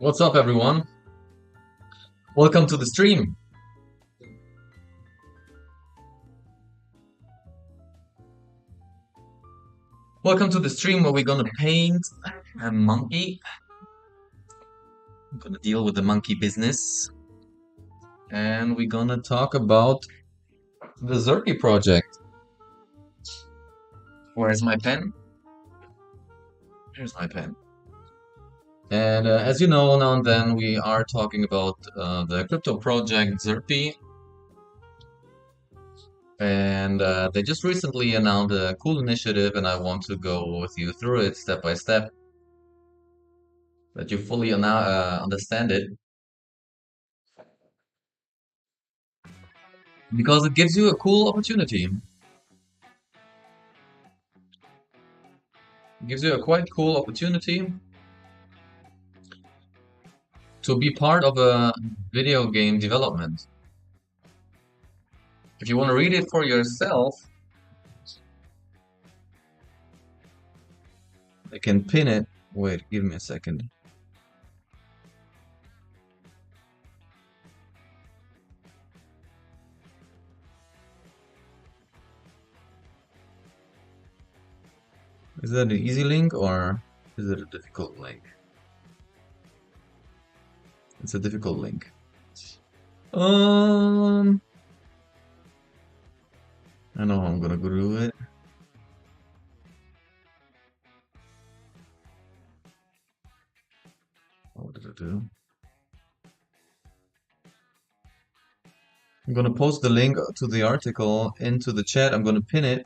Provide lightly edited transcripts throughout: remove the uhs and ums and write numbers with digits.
What's up, everyone? Welcome to the stream. Welcome to the stream where we're gonna paint a monkey. I'm gonna deal with the monkey business. And we're gonna talk about the Zerpaay project. Where's my pen? Here's my pen. And as you know, now and then we are talking about the crypto project Zerpaay. And they just recently announced a cool initiative, and I want to go with you through it step by step, that you fully understand it, because it gives you a cool opportunity. It gives you a quite cool opportunity to be part of a video game development. If you want to read it for yourself, I can pin it. Wait, give me a second. Is that an easy link or is it a difficult link? It's a difficult link. Um, I know how I'm gonna go do it. What did I do? I'm gonna post the link to the article into the chat. I'm gonna pin it.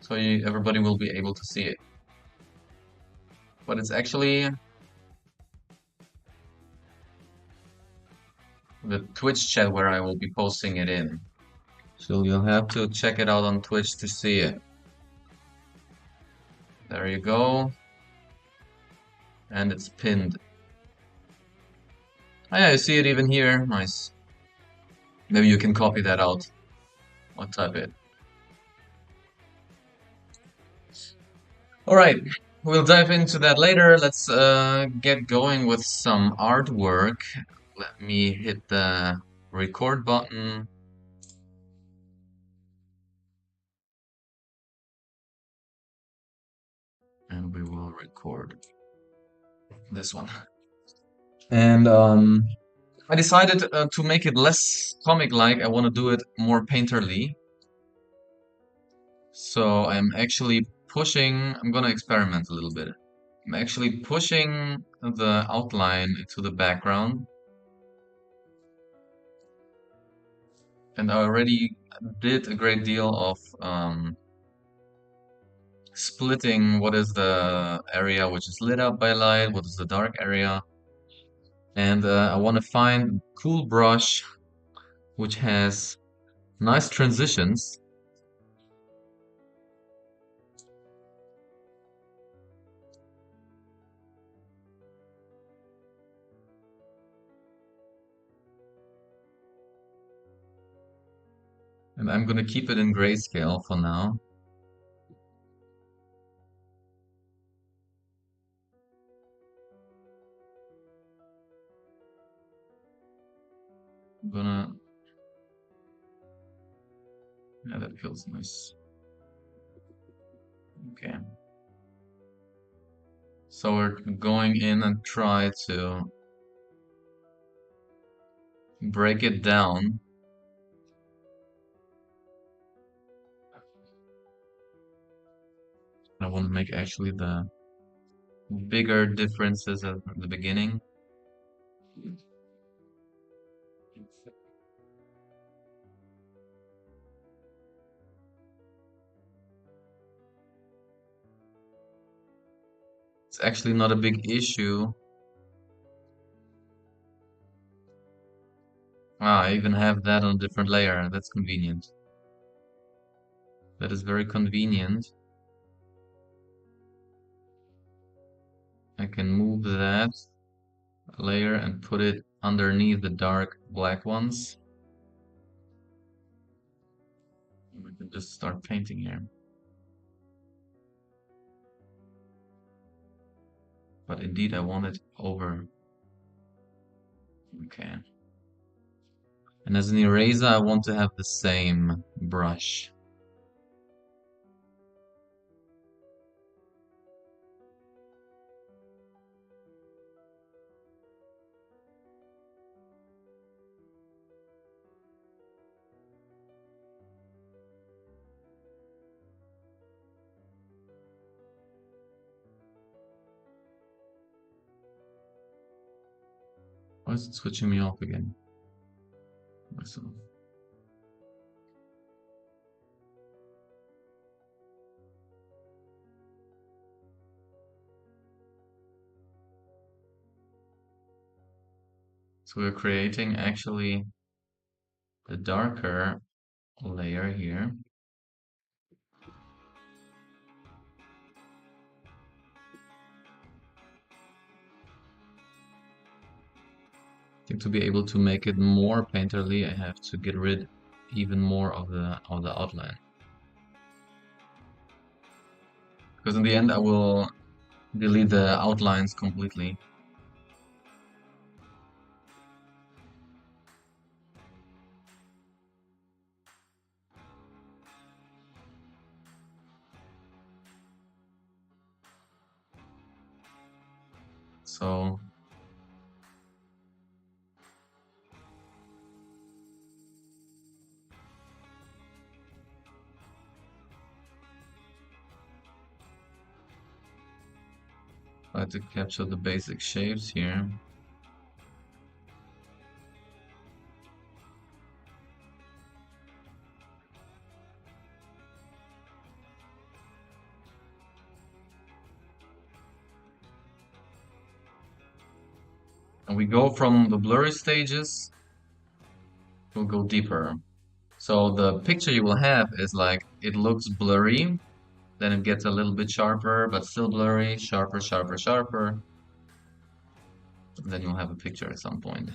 So everybody will be able to see it. But it's actually the Twitch chat where I will be posting it in. So you'll have to check it out on Twitch to see it. There you go. And it's pinned. Oh yeah, you see it even here. Nice. Maybe you can copy that out or type it. Alright, we'll dive into that later. Let's get going with some artwork. Let me hit the record button. And we will record this one. And I decided to make it less comic-like. I want to do it more painterly. So I'm actually pushing, I'm gonna experiment a little bit. I'm actually pushing the outline to the background. And I already did a great deal of splitting what is the area which is lit up by light, what is the dark area. And I want to find a cool brush which has nice transitions. And I'm gonna keep it in grayscale for now. I'm gonna, yeah, that feels nice. Okay. So we're going in and try to break it down. I want to make actually the bigger differences at the beginning. It's actually not a big issue. Ah, I even have that on a different layer. That's convenient. That is very convenient. I can move that layer and put it underneath the dark black ones. We can just start painting here. But indeed, I want it over. Okay. And as an eraser, I want to have the same brush. Why is it switching me off again? Myself. So we're creating actually the darker layer here. I think to be able to make it more painterly, I have to get rid even more of the outline. Because in the end, I will delete the outlines completely. So try to capture the basic shapes here. And we go from the blurry stages, we'll go deeper. So the picture you will have is like, it looks blurry, then it gets a little bit sharper, but still blurry, sharper, sharper, sharper. Then you'll have a picture at some point.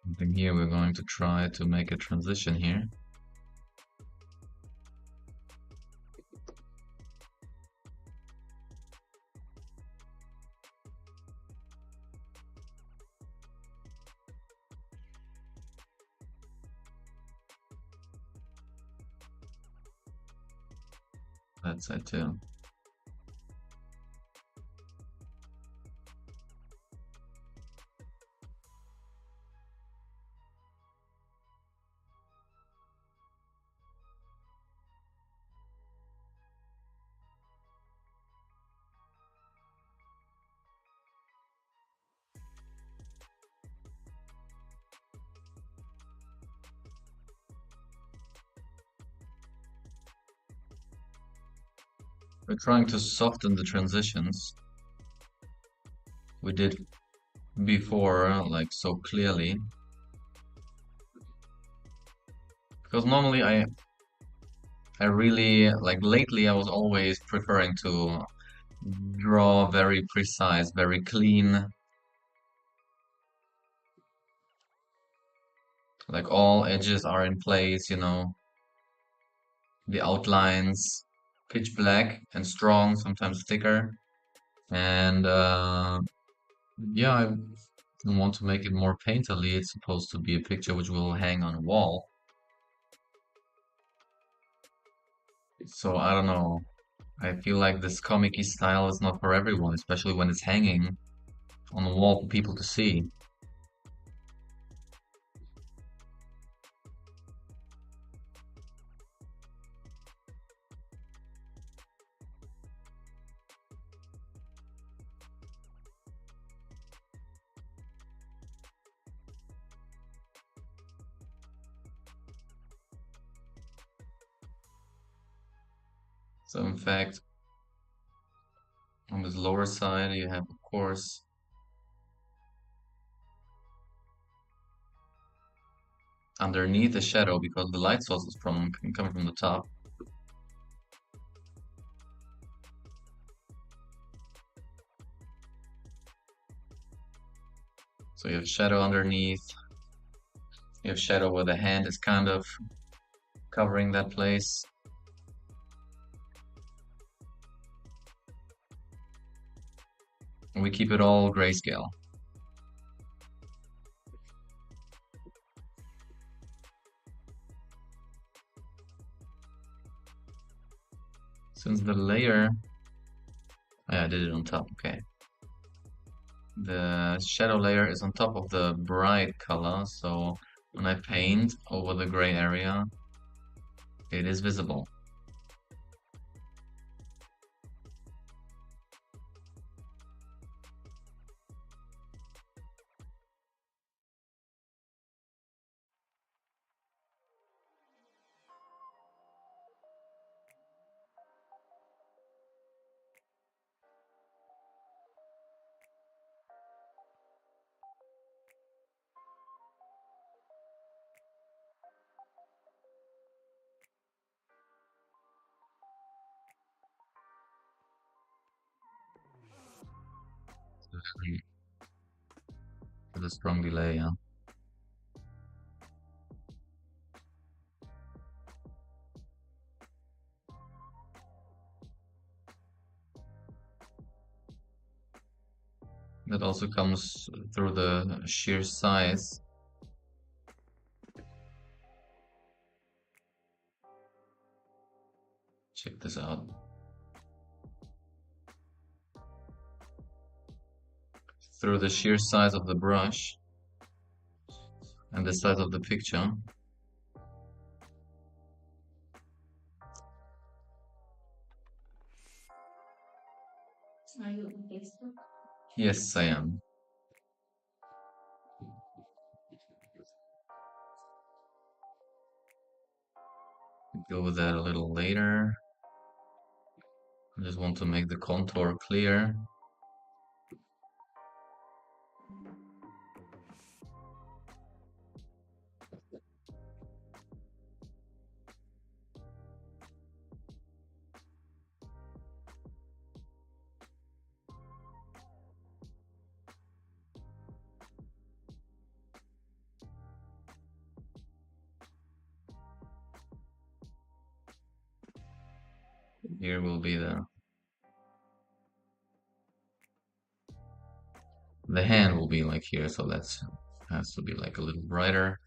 I think here we're going to try to make a transition here. That side too. We're trying to soften the transitions we did before, like so clearly. Because normally I really, like lately I was always preferring to draw very precise, very clean. Like all edges are in place, the outlines pitch black and strong, sometimes thicker. And yeah, I want to make it more painterly. It's supposed to be a picture which will hang on a wall. So I don't know. I feel like this comic style is not for everyone, especially when it's hanging on the wall for people to see. So in fact, on this lower side, you have, of course, underneath the shadow because the light source is coming from the top. So you have shadow underneath. You have shadow where the hand is kind of covering that place. And we keep it all grayscale. Since the layer, I did it on top, okay. The shadow layer is on top of the bright color, so when I paint over the gray area, it is visible. With a strong delay, yeah. That also comes through the sheer size. Check this out. Through the sheer size of the brush and the size of the picture. Yes, I am. Deal with that a little later. I just want to make the contour clear. Here will be the hand will be like here, so that's has to be like a little brighter.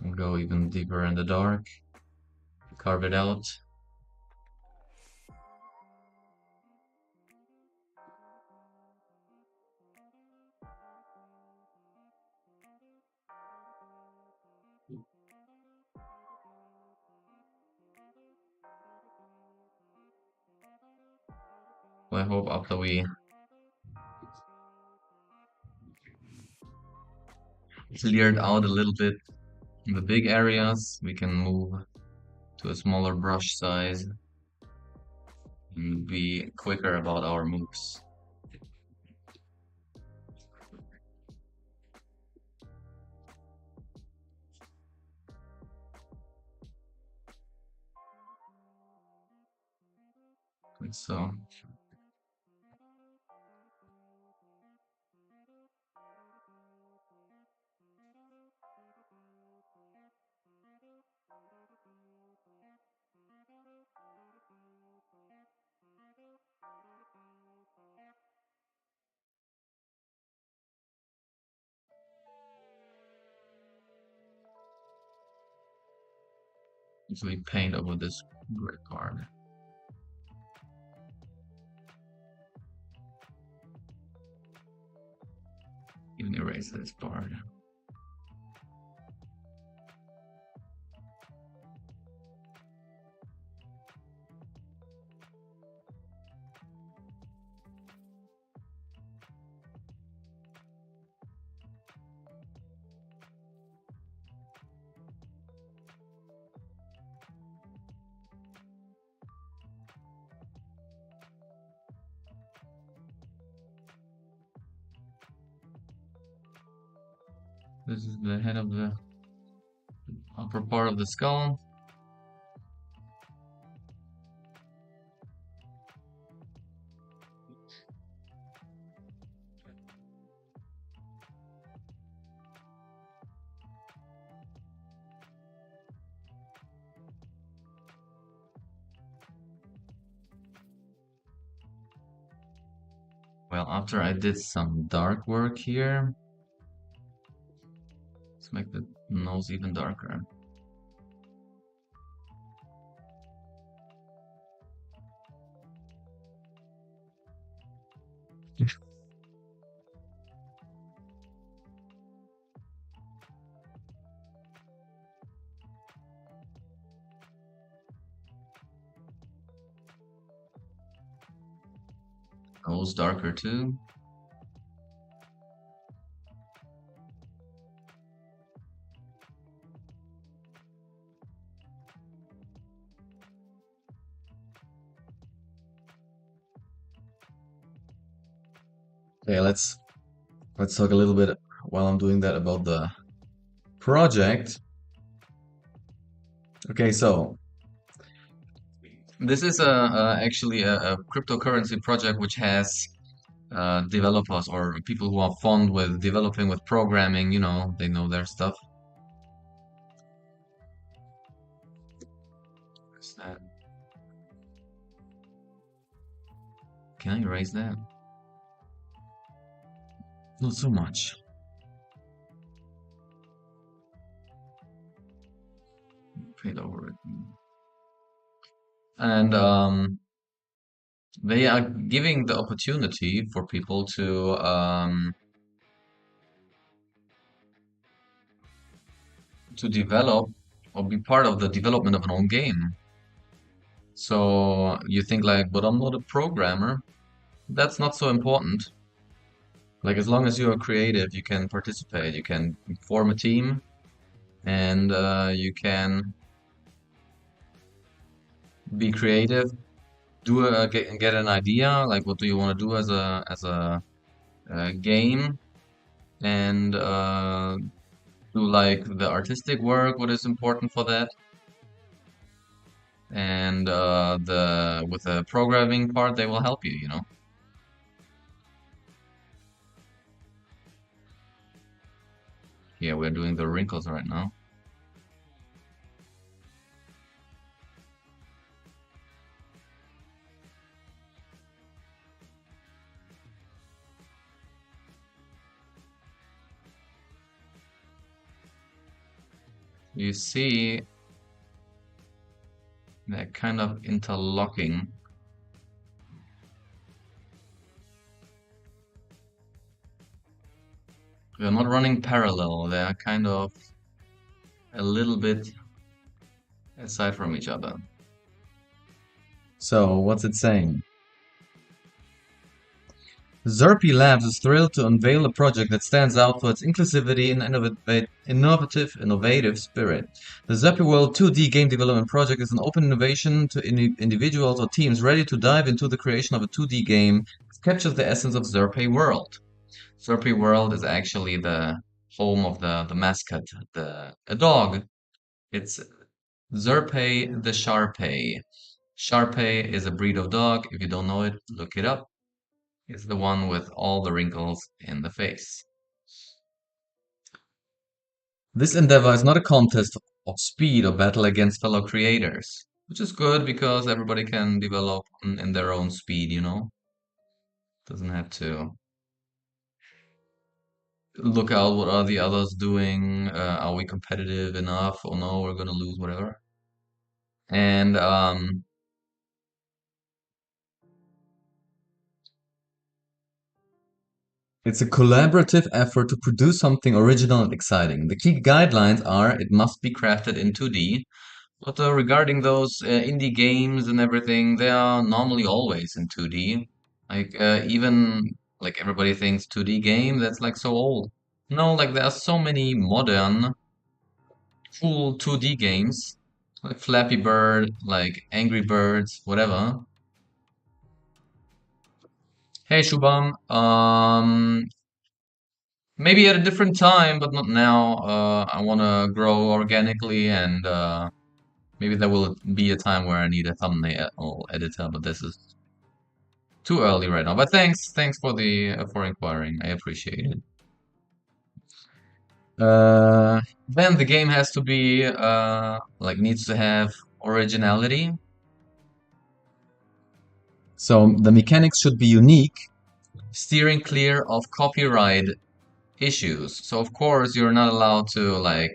We'll go even deeper in the dark. Carve it out. I hope after we cleared out a little bit in the big areas, we can move to a smaller brush size and be quicker about our moves. Like so. Usually paint over this gray part. Even erase this part. This is the head of the upper part of the skull. Well, after I did some dark work here, let's make the nose even darker. Nose darker too. Okay, let's talk a little bit while I'm doing that about the project. Okay, so this is actually a cryptocurrency project which has developers or people who are fond with developing with programming, they know their stuff. Where's that? Can I erase that? Not so much. Paint over it. And they are giving the opportunity for people to develop or be part of the development of an own game. So you think like, but I'm not a programmer. That's not so important. Like as long as you are creative, you can participate. You can form a team, and you can be creative. Get an idea. Like what do you want to do as a game, and do like the artistic work. What is important for that, and the with the programming part, they will help you. Yeah, we're doing the wrinkles right now. You see that kind of interlocking. They're not running parallel. They're kind of a little bit aside from each other. So, what's it saying? Zerpaay Labs is thrilled to unveil a project that stands out for its inclusivity and innovative spirit. The Zerpaay World 2D game development project is an open innovation to individuals or teams ready to dive into the creation of a 2D game that captures the essence of Zerpaay World. Zerpaay World is actually the home of the mascot, a dog. It's Zerpaay the Sharpei. Sharpei is a breed of dog. If you don't know it, look it up. It's the one with all the wrinkles in the face. This endeavor is not a contest of speed or battle against fellow creators, which is good because everybody can develop in their own speed. Doesn't have to look out what are the others doing. Are we competitive enough? Or no, we're gonna lose, whatever. And it's a collaborative effort to produce something original and exciting. The key guidelines are it must be crafted in 2D. But regarding those indie games and everything, they are normally always in 2D. Like even like everybody thinks 2D game, that's like so old. No, like there are so many modern, cool 2D games, like Flappy Bird, like Angry Birds, whatever. Hey Shubham, maybe at a different time, but not now. I want to grow organically, and maybe there will be a time where I need a thumbnail editor, but this is too early right now. But thanks for the for inquiring. I appreciate it. Then the game has to be like needs to have originality. So the mechanics should be unique, steering clear of copyright issues. So of course you're not allowed to like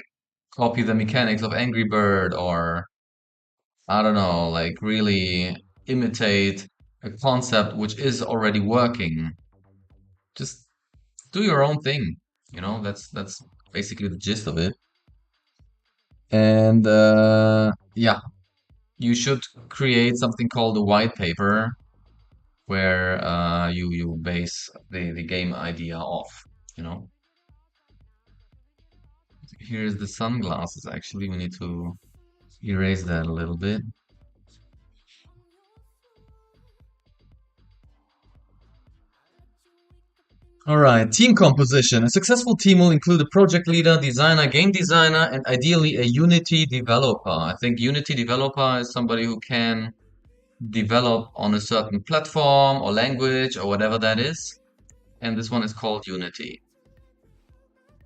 copy the mechanics of Angry Bird or I don't know, like really imitate a concept which is already working. Just do your own thing. That's basically the gist of it. And yeah, you should create something called a white paper where you base the game idea off, you know. Here's the sunglasses. Actually, we need to erase that a little bit. All right, team composition. A successful team will include a project leader, designer, game designer, and ideally a Unity developer. I think Unity developer is somebody who can develop on a certain platform or language or whatever that is. And this one is called Unity.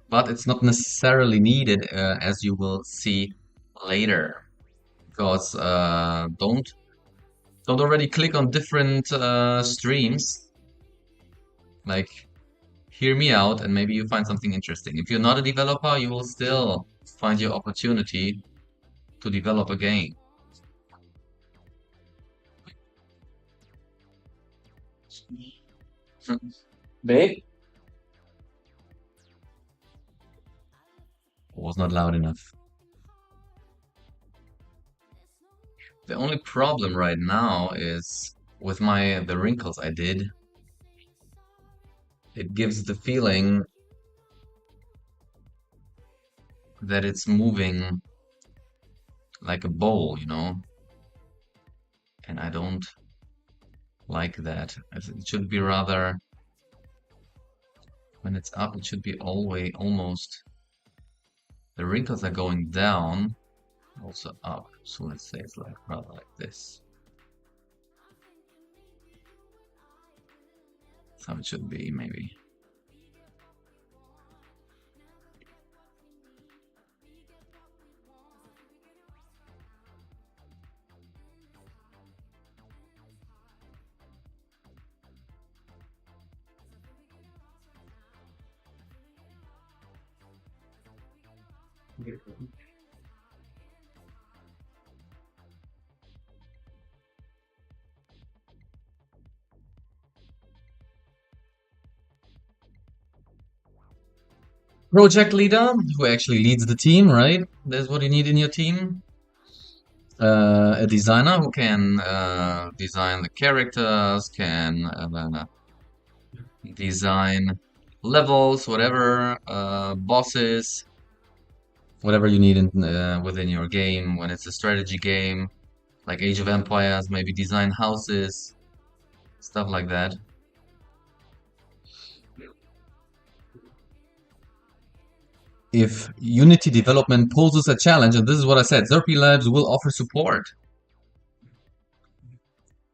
But it's not necessarily needed, as you will see later. Because don't already click on different streams. Like, hear me out and maybe you find something interesting. If you're not a developer, you will still find your opportunity to develop a game. Babe? Was not loud enough. The only problem right now is with the wrinkles I did. It gives the feeling that it's moving like a bowl, and I don't like that. It should be rather, when it's up, it should be always almost, the wrinkles are going down, also up. So let's say it's like rather like this. So it should be maybe. Project leader, who actually leads the team, right? That's what you need in your team. A designer who can design the characters, can design levels, whatever, bosses, whatever you need within your game. When it's a strategy game, like Age of Empires, maybe design houses, stuff like that. If Unity development poses a challenge, and this is what I said, Zerpaay Labs will offer support.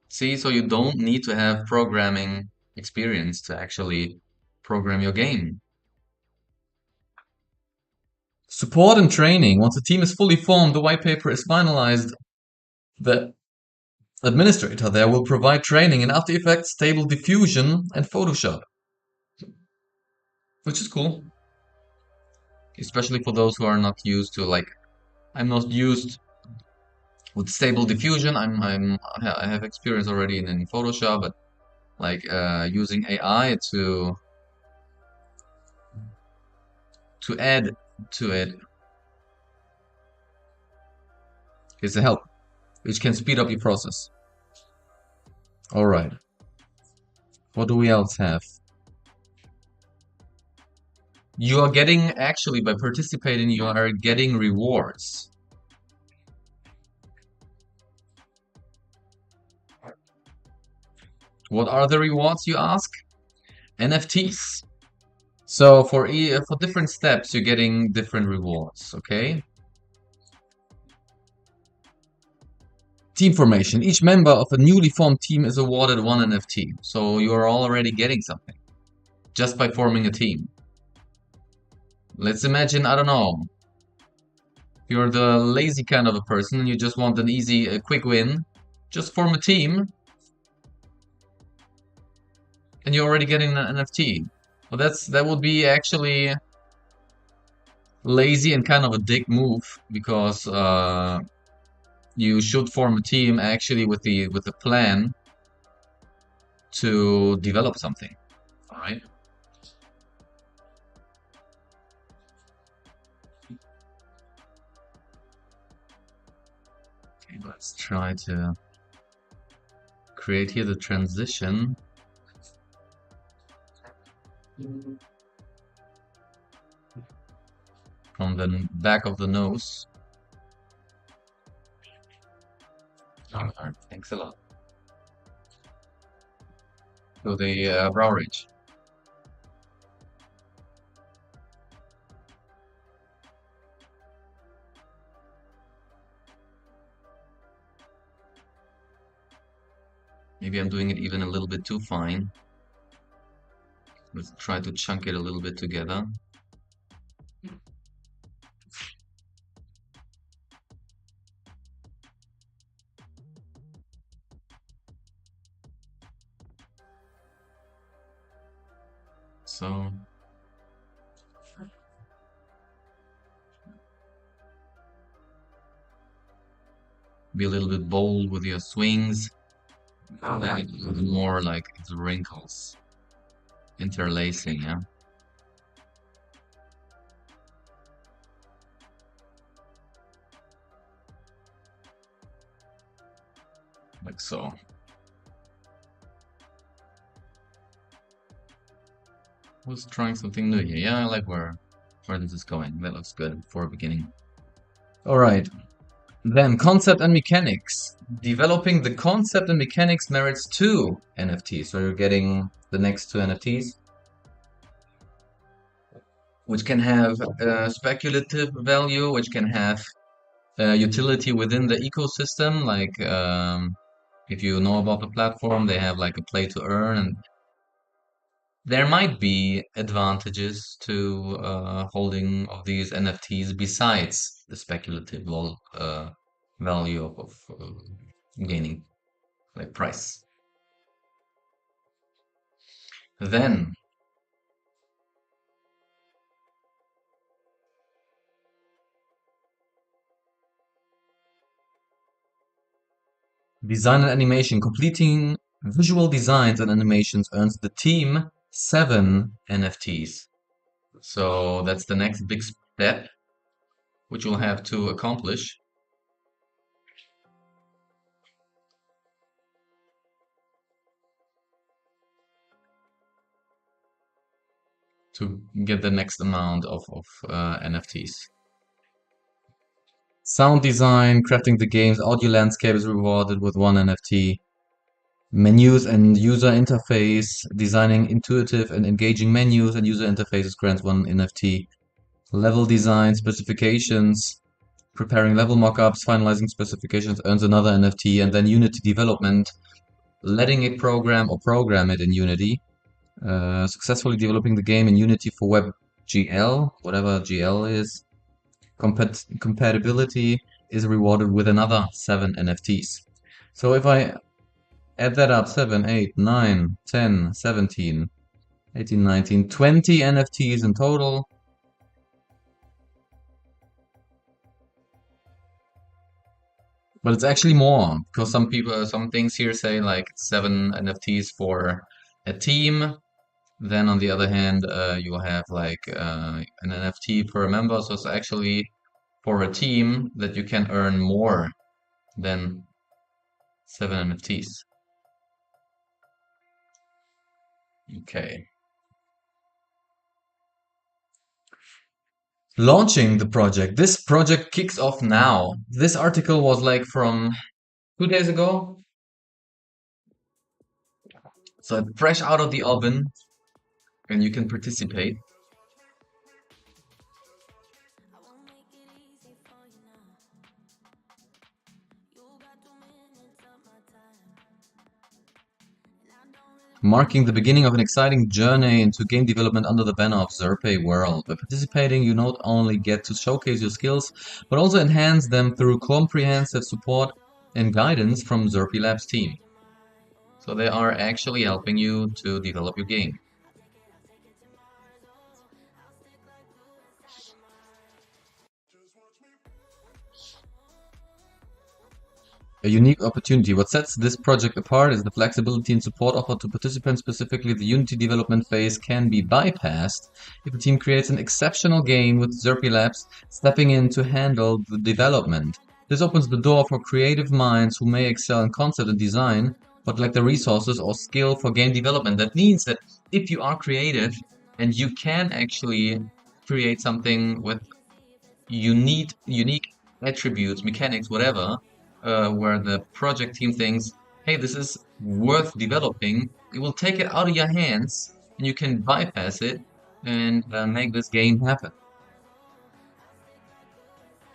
See, so you don't need to have programming experience to actually program your game. Support and training. Once the team is fully formed, the white paper is finalized. The administrator there will provide training in After Effects, Stable Diffusion, and Photoshop. Which is cool. Especially for those who are not used to, like, I'm not used With Stable Diffusion, I have experience already in Photoshop, but like using AI to add to it is a help, which can speed up your process. All right. What do we else have? You are getting, actually, by participating, you are getting rewards. What are the rewards, you ask? NFTs. So for different steps, you're getting different rewards, okay? Team formation. Each member of a newly formed team is awarded one NFT. So you're already getting something just by forming a team. Let's imagine, I don't know, you're the lazy kind of a person and you just want an easy, a quick win. Just form a team and you're already getting an NFT. Well, that would be actually lazy and kind of a dick move because you should form a team actually with the plan to develop something. All right. Okay, let's try to create here the transition. From the back of the nose. Alright, thanks a lot. To the brow ridge. Maybe I'm doing it even a little bit too fine. Let's try to chunk it a little bit together. So be a little bit bold with your swings. More like it's wrinkles. Interlacing, yeah. Like so. I was trying something new here. Yeah, I like where this is going. That looks good for a beginning. Alright. Then concept and mechanics. Developing the concept and mechanics merits 2 NFTs. So you're getting the next 2 NFTs, which can have speculative value, which can have utility within the ecosystem. Like if you know about the platform, they have like a play to earn, and there might be advantages to holding of these NFTs besides the speculative value of gaining like price. Then design and animation. Completing visual designs and animations earns the team 7 NFTs. So that's the next big step, which you'll have to accomplish. To get the next amount of NFTs. Sound design, crafting the game's audio landscape is rewarded with 1 NFT. Menus and user interface, designing intuitive and engaging menus and user interfaces grants 1 NFT. Level design, specifications, preparing level mockups, finalizing specifications earns another NFT, and then Unity development, letting it program it in Unity, successfully developing the game in Unity for WebGL, whatever GL is. Compatibility is rewarded with another 7 NFTs. So if I add that up, 7, 8, 9, 10, 17, 18, 19, 20 NFTs in total. But it's actually more because some people, some things here say like 7 NFTs for a team. Then on the other hand, you have like an NFT per member. So it's actually for a team that you can earn more than 7 NFTs. Okay. Launching the project. This project kicks off now. This article was like from 2 days ago. So it's fresh out of the oven and you can participate. Marking the beginning of an exciting journey into game development under the banner of Zerpaay World. By participating, you not only get to showcase your skills, but also enhance them through comprehensive support and guidance from Zerpaay Labs team. So they are actually helping you to develop your game. A unique opportunity. What sets this project apart is the flexibility and support offered to participants. Specifically, the Unity development phase can be bypassed if a team creates an exceptional game with Zerpaay Labs stepping in to handle the development. This opens the door for creative minds who may excel in concept and design, but lack the resources or skill for game development. That means that if you are creative and you can actually create something with unique attributes, mechanics, whatever, where the project team thinks, hey, this is worth developing, it will take it out of your hands and you can bypass it and make this game happen.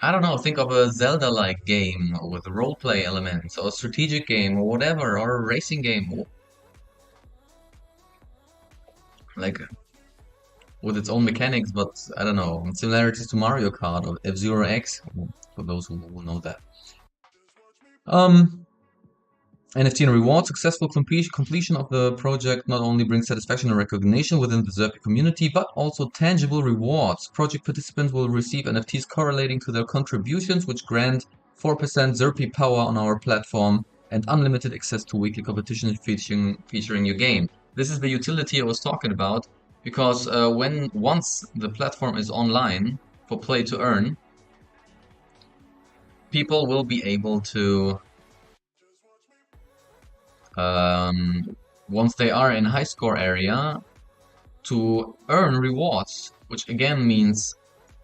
I don't know, think of a Zelda-like game with role-play elements or a strategic game or whatever, or a racing game, like with its own mechanics, but I don't know, similarities to Mario Kart or F-Zero X, for those who know that. Um, NFT and reward. Successful completion of the project not only brings satisfaction and recognition within the Zerpaay community, but also tangible rewards. Project participants will receive NFTs correlating to their contributions, which grant 4% Zerpaay power on our platform and unlimited access to weekly competitions featuring your game. This is the utility I was talking about, because once the platform is online for play to earn, people will be able to once they are in high score area, to earn rewards, which again means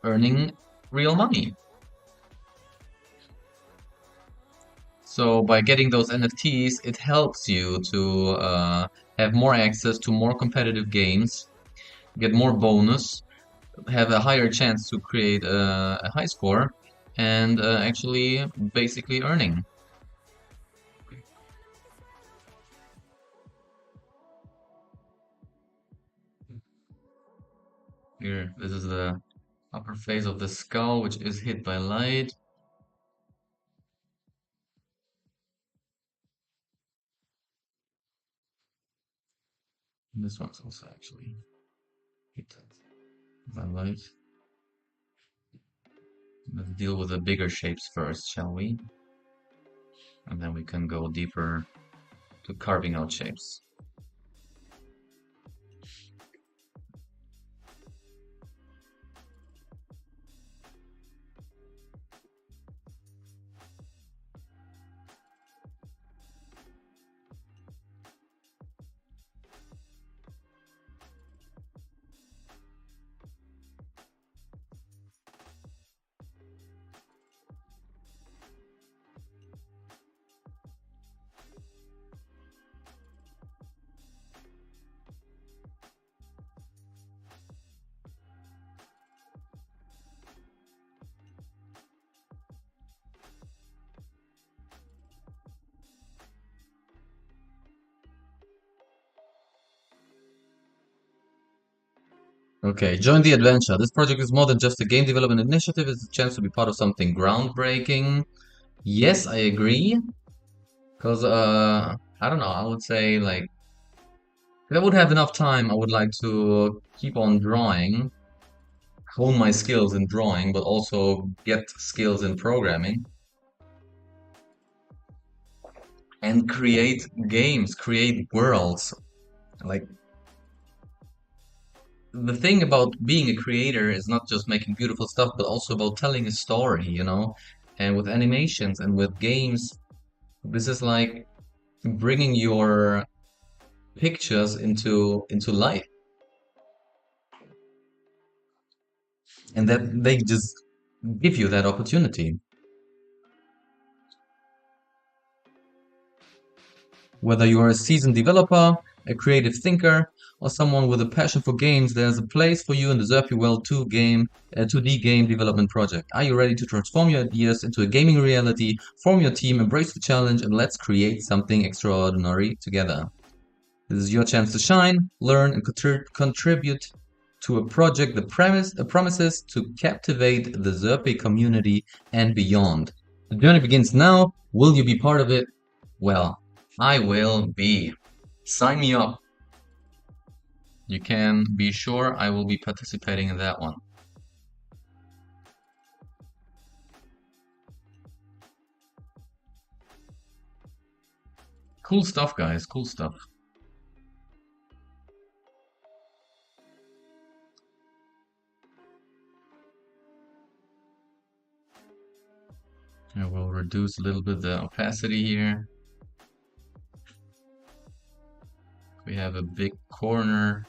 earning real money. So by getting those NFTs, it helps you to have more access to more competitive games, get more bonus, have a higher chance to create a high score, and actually basically earning. Here, this is the upper face of the skull, which is hit by light. This one's also actually hit by light. Let's deal with the bigger shapes first, shall we? And then we can go deeper to carving out shapes. Okay, join the adventure. This project is more than just a game development initiative. It's a chance to be part of something groundbreaking. Yes, I agree. Because, I don't know, I would say, like, if I would have enough time, I would like to keep on drawing, hone my skills in drawing, but also get skills in programming. and create games, create worlds. Like the thing about being a creator is not just making beautiful stuff, but also about telling a story, you know? And with animations and with games, this is like bringing your pictures into life, and that they just give you that opportunity. Whether you are a seasoned developer, a creative thinker, or someone with a passion for games, there's a place for you in the Zerpaay World 2 game, 2D game development project. Are you ready to transform your ideas into a gaming reality, form your team, embrace the challenge, and let's create something extraordinary together? This is your chance to shine, learn, and contribute to a project that promises to captivate the Zerpaay community and beyond. The journey begins now. Will you be part of it? Well, I will be. Sign me up. You can be sure I will be participating in that one. Cool stuff, guys. Cool stuff. I will reduce a little bit the opacity here. We have a big corner.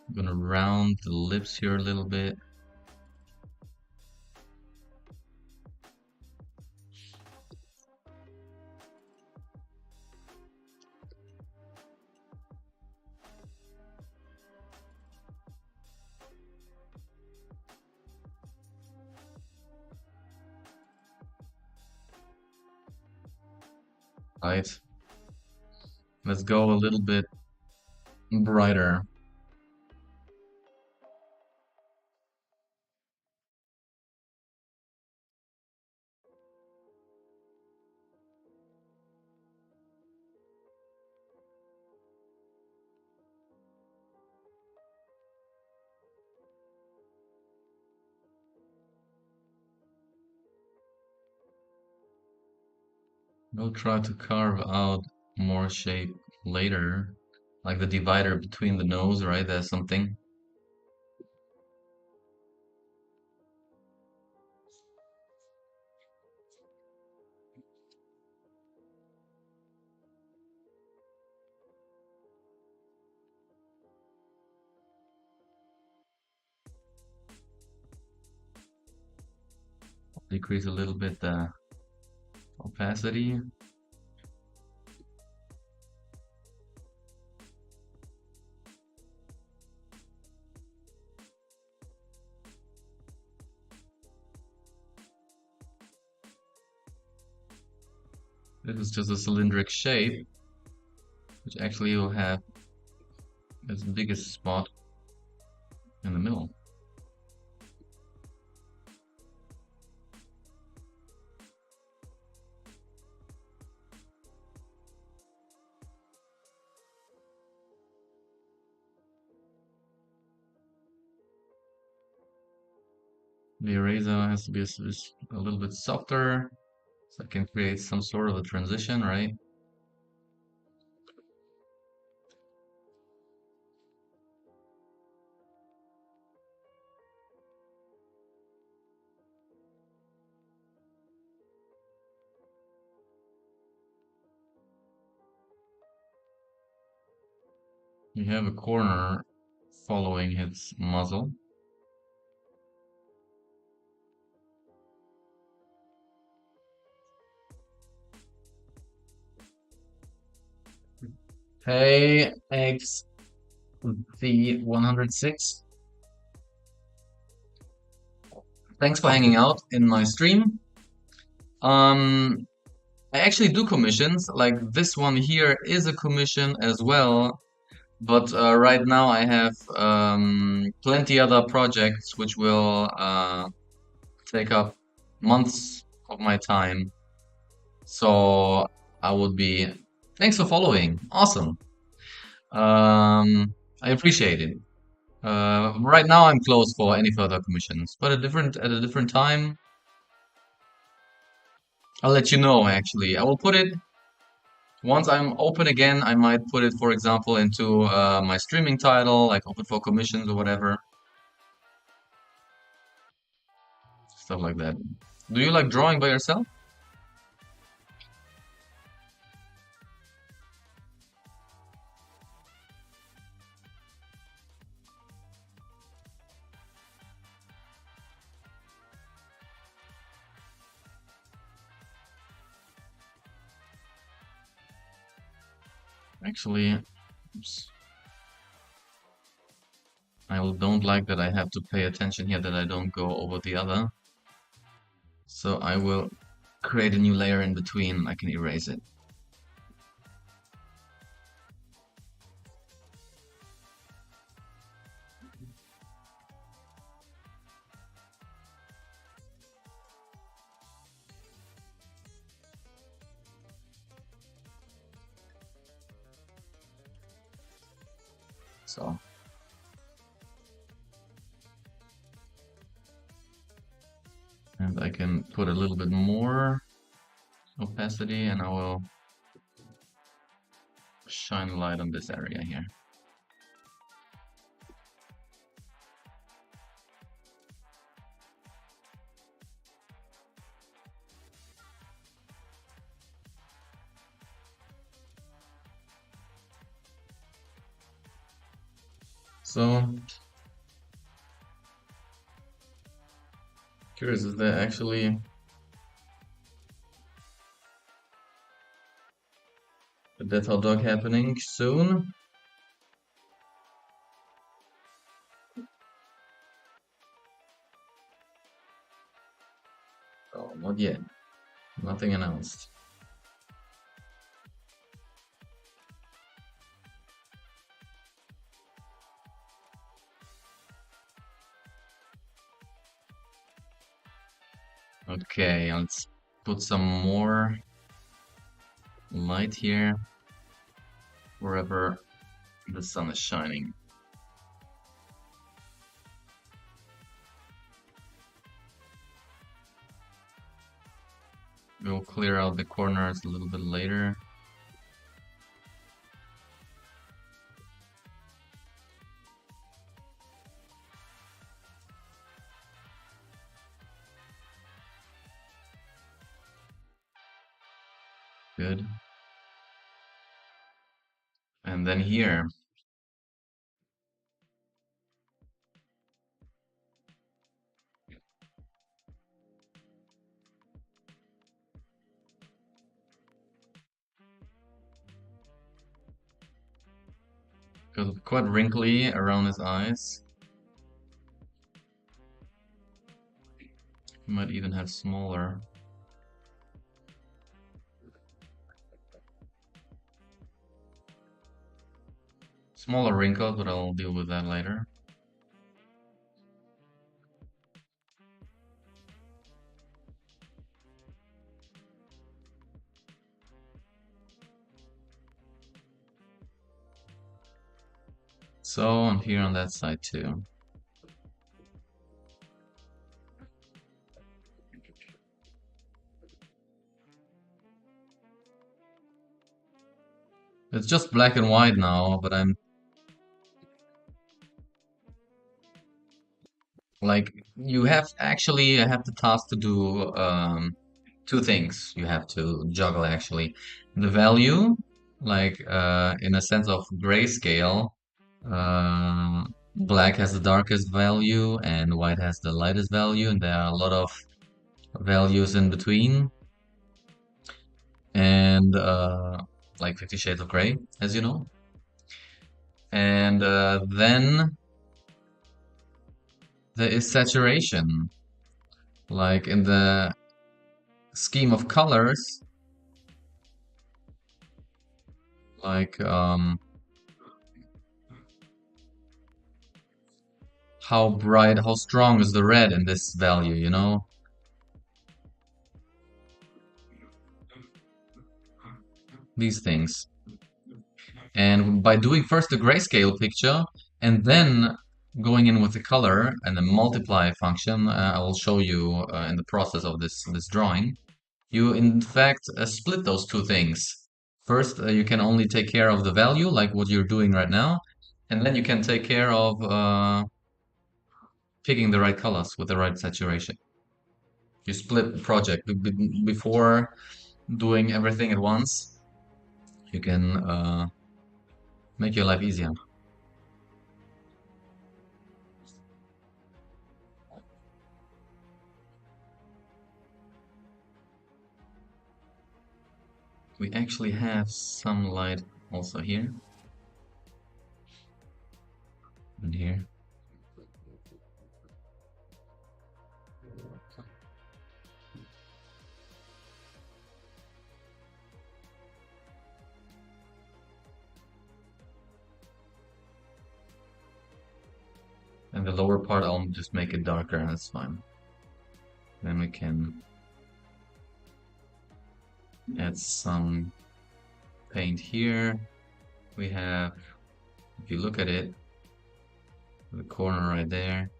I'm gonna round the lips here a little bit. Right. Let's go a little bit brighter. We'll try to carve out more shape later, like the divider between the nose, right? There's something. Decrease a little bit the opacity. This is just a cylindric shape, which actually will have its biggest spot in the middle. The eraser has to be a little bit softer, so I can create some sort of a transition, right? You have a corner following its muzzle. Hey, X the 106. Thanks for hanging out in my stream. Um, I actually do commissions, like this one here is a commission as well, but right now I have plenty other projects which will take up months of my time. So I would be, thanks for following. Awesome. I appreciate it. Right now I'm closed for any further commissions, but at a different time, I'll let you know actually. I will put it Once I'm open again, I might put it, for example, into my streaming title, like open for commissions or whatever, stuff like that. Do you like drawing by yourself? Actually, oops, don't like that I have to pay attention here that I don't go over the other. So I will create a new layer in between. I can erase it. So, and I can put a little bit more opacity and I will shine light on this area here. So, curious, is there actually a death hot dog happening soon? Oh, not yet. Nothing announced. Okay, let's put some more light here wherever the sun is shining. We'll clear out the corners a little bit later. Good. And then here, because quite wrinkly around his eyes. He might even have smaller wrinkles, but I'll deal with that later. So, and here on that side too. It's just black and white now, but I'm like, you have actually, I have the task to do two things you have to juggle actually. The value, like in a sense of grayscale, uh, black has the darkest value and white has the lightest value, and there are a lot of values in between. And like 50 Shades of Grey, as you know. And then there is saturation. Like in the scheme of colors, like how bright, how strong is the red in this value, you know? These things. And by doing first the grayscale picture and then going in with the color and the multiply function, I will show you in the process of this drawing, you in fact split those two things. First, you can only take care of the value, like what you're doing right now, and then you can take care of picking the right colors with the right saturation. You split the project before doing everything at once. You can make your life easier. We actually have some light also here and here. And the lower part, I'll just make it darker, that's fine. Then we can add some paint here. We have, if you look at it, the corner right there.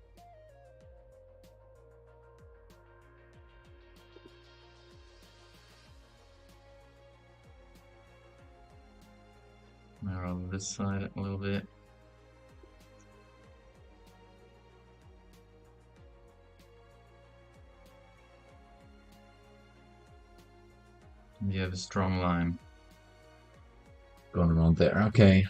Narrow this side a little bit. And you have a strong line going around there. Okay.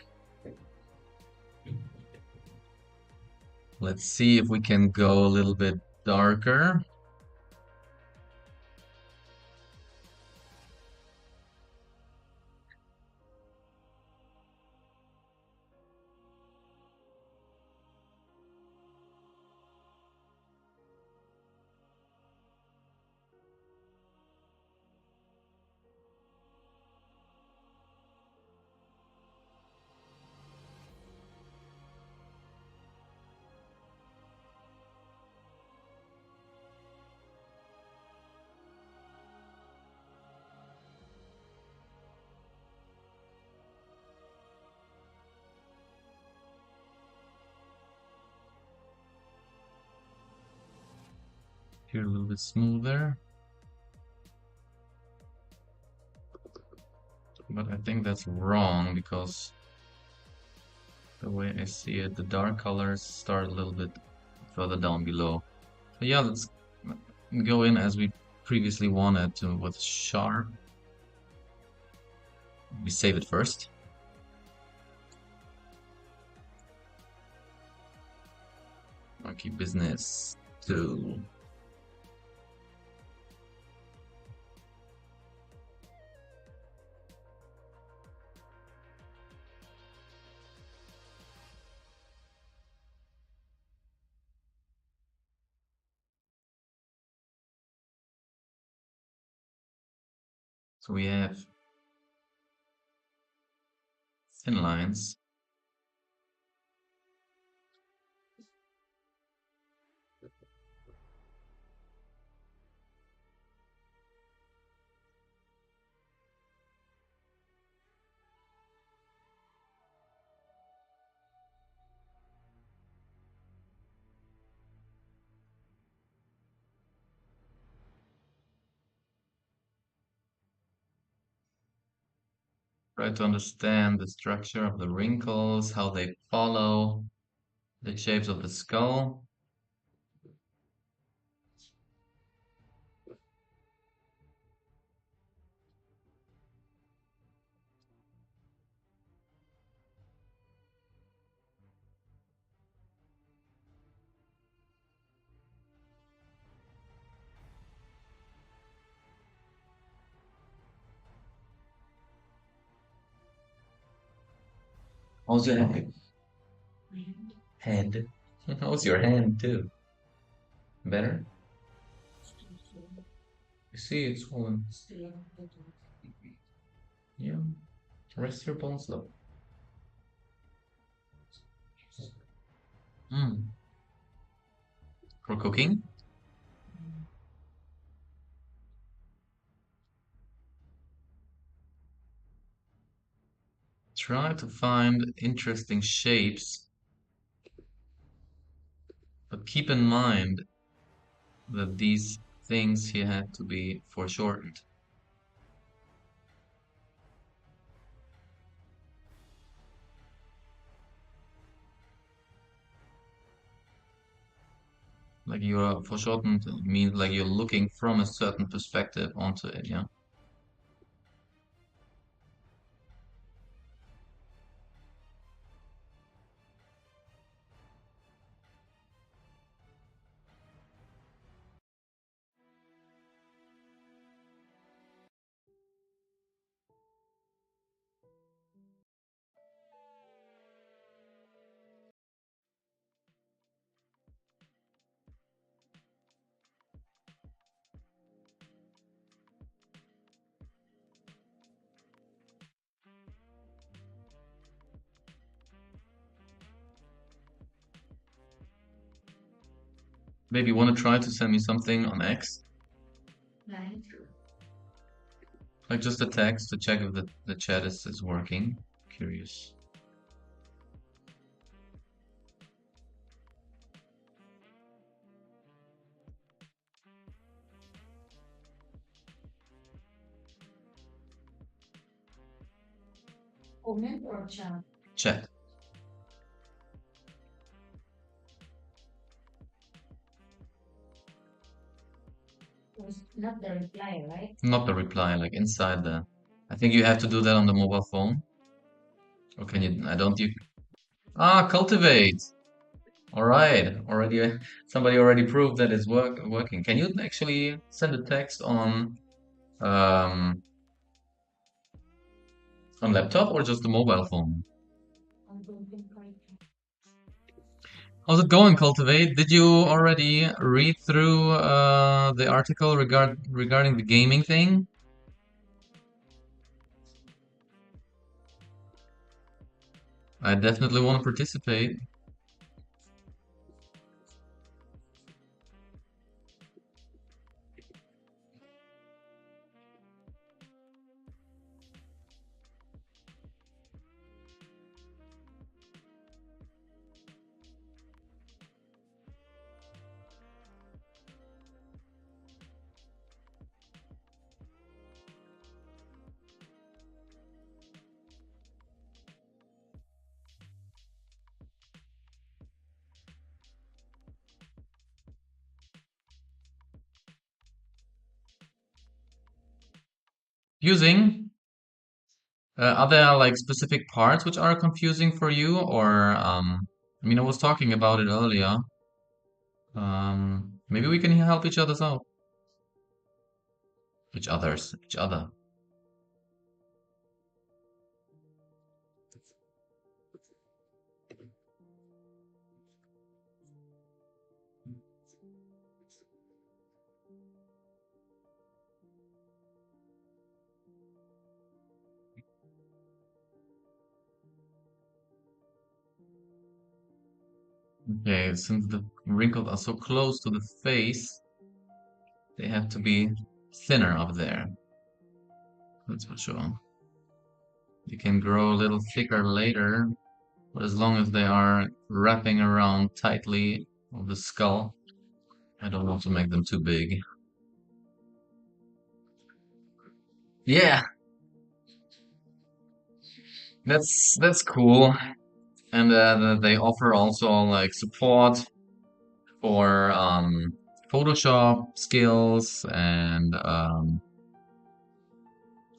Let's see if we can go a little bit darker. Here a little bit smoother. But I think that's wrong because the way I see it, the dark colors start a little bit further down below. So yeah, let's go in as we previously wanted to with sharp. We save it first. Monkey business 2. So we have thin lines. Try to understand the structure of the wrinkles, how they follow the shapes of the skull. How's your head? Head. How's your hand too? Better? You see, it's swollen. Yeah. Rest your bones though. Mm. For cooking, try to find interesting shapes, but keep in mind that these things here have to be foreshortened. Like you're foreshortened means like you're looking from a certain perspective onto it, yeah. Maybe you want to try to send me something on X, like just a text to check if the chat is working. Curious. Comment or chat? Chat, Not the reply, right? not the reply, like inside the. I think you have to do that on the mobile phone. Or can you? I don't. You. Ah, cultivate. All right. Already, somebody already proved that it's working. Can you actually send a text um on laptop or just the mobile phone? How's it going, Cultivate? Did you already read through the article regarding the gaming thing? I definitely want to participate. Using, are there like specific parts which are confusing for you, or I mean, I was talking about it earlier. Maybe we can help each others out. Each other. Okay, since the wrinkles are so close to the face, they have to be thinner up there. That's for sure. They can grow a little thicker later, but as long as they are wrapping around tightly of the skull, I don't want to make them too big. Yeah, that's cool. And they offer also like support for Photoshop skills and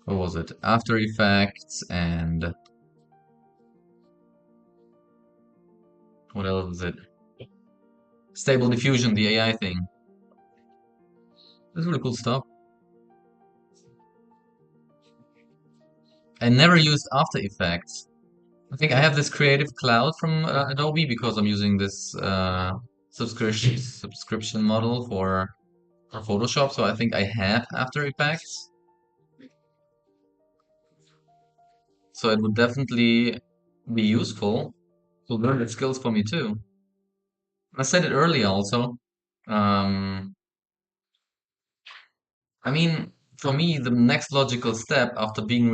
what was it? After Effects and what else is it? Stable Diffusion, the AI thing. That's really cool stuff. I never used After Effects. I think I have this Creative Cloud from Adobe because I'm using this subscription model for Photoshop. So I think I have After Effects. So it would definitely be useful to learn the skills for me too. I said it earlier also. Um, I mean, for me, the next logical step after being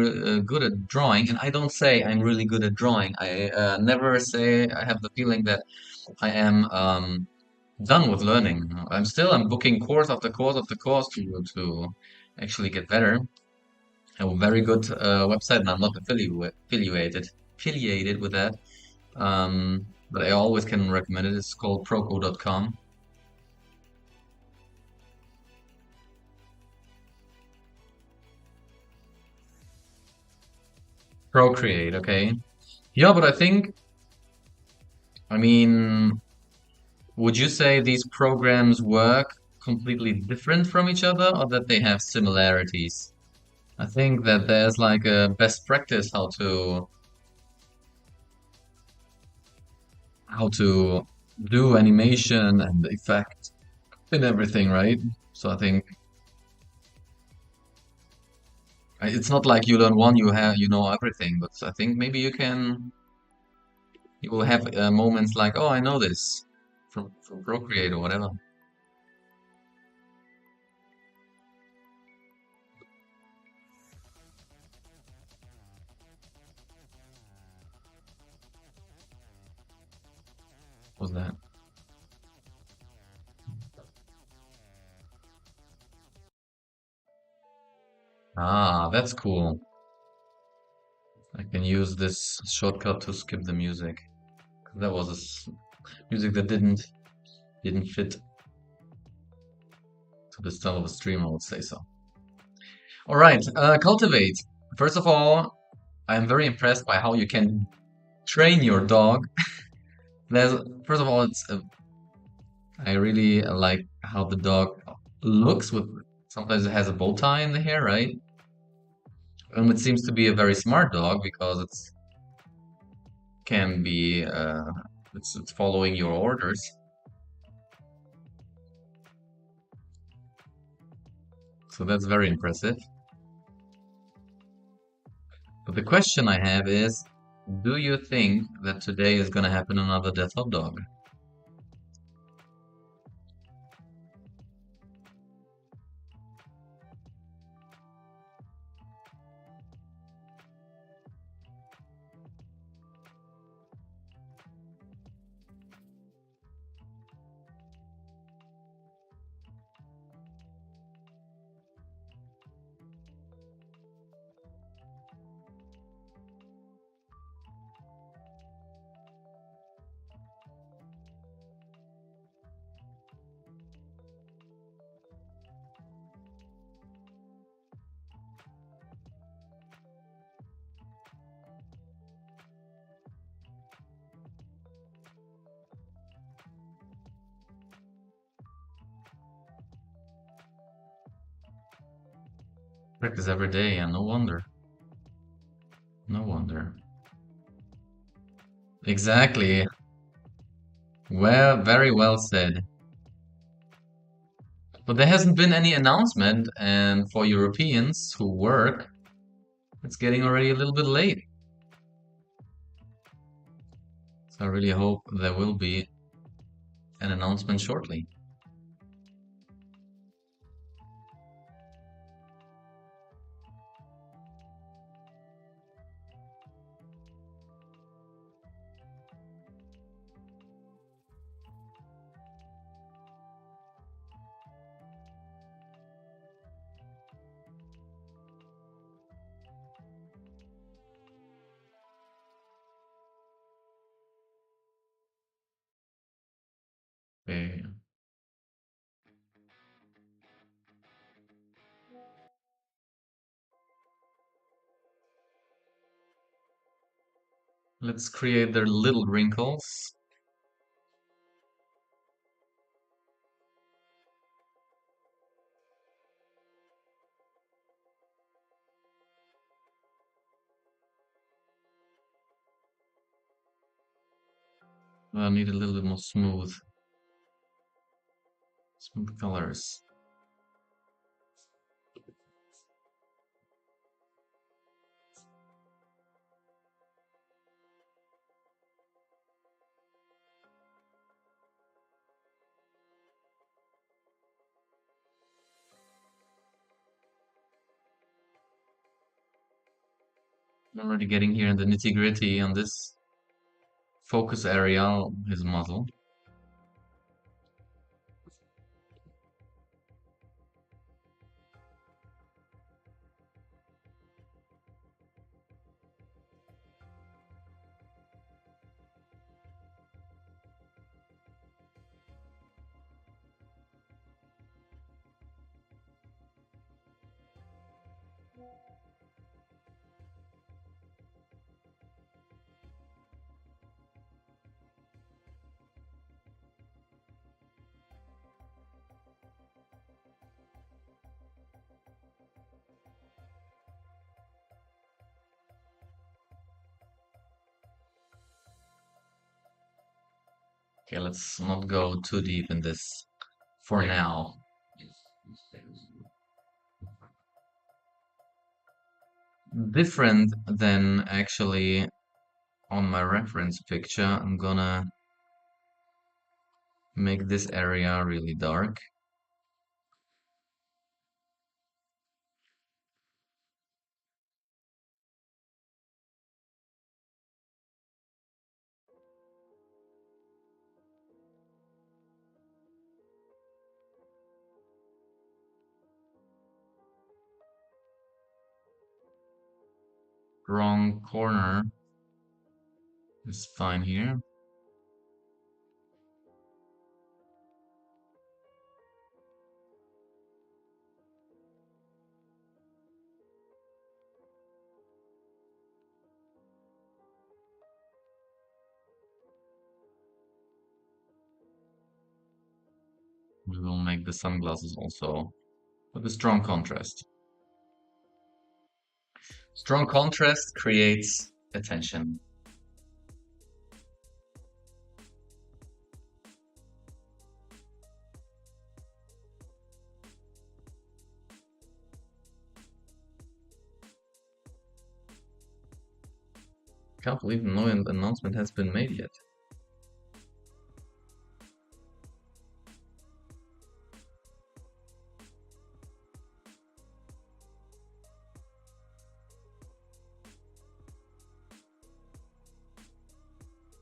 good at drawing, and I don't say I'm really good at drawing. I never say I have the feeling that I am done with learning. I'm booking course after course after course to actually get better. I have a very good website, and I'm not affiliated with that. But I always can recommend it. It's called proco.com. Procreate, okay. Yeah, but I mean, would you say these programs work completely different from each other or that they have similarities? I think that there's like a best practice how to do animation and effect and everything, right? So I think it's not like you learn one, you know everything, but I think maybe you will have moments like, oh, I know this from Procreate or whatever. Was that? Ah, that's cool. I can use this shortcut to skip the music. That was music that didn't fit to the style of a stream, I would say so. All right, cultivate. First of all, I am very impressed by how you can train your dog. There's first of all, I really like how the dog looks with sometimes it has a bow tie in the hair, right? And it seems to be a very smart dog because it's can be it's following your orders. So that's very impressive. But the question I have is, do you think that today is going to happen another death of dog? Practice every day, and no wonder. No wonder. Exactly. Well, very well said. But there hasn't been any announcement, and for Europeans who work, it's getting already a little bit late. So I really hope there will be an announcement shortly. Okay. Let's create their little wrinkles. I need a little bit more smooth colors. I'm already getting here in the nitty-gritty on this focus area, his muzzle. Okay, let's not go too deep in this for now. Different than actually on my reference picture, I'm gonna make this area really dark. Wrong corner is fine here. We will make the sunglasses also with a strong contrast. Strong contrast creates attention. Can't believe no announcement has been made yet.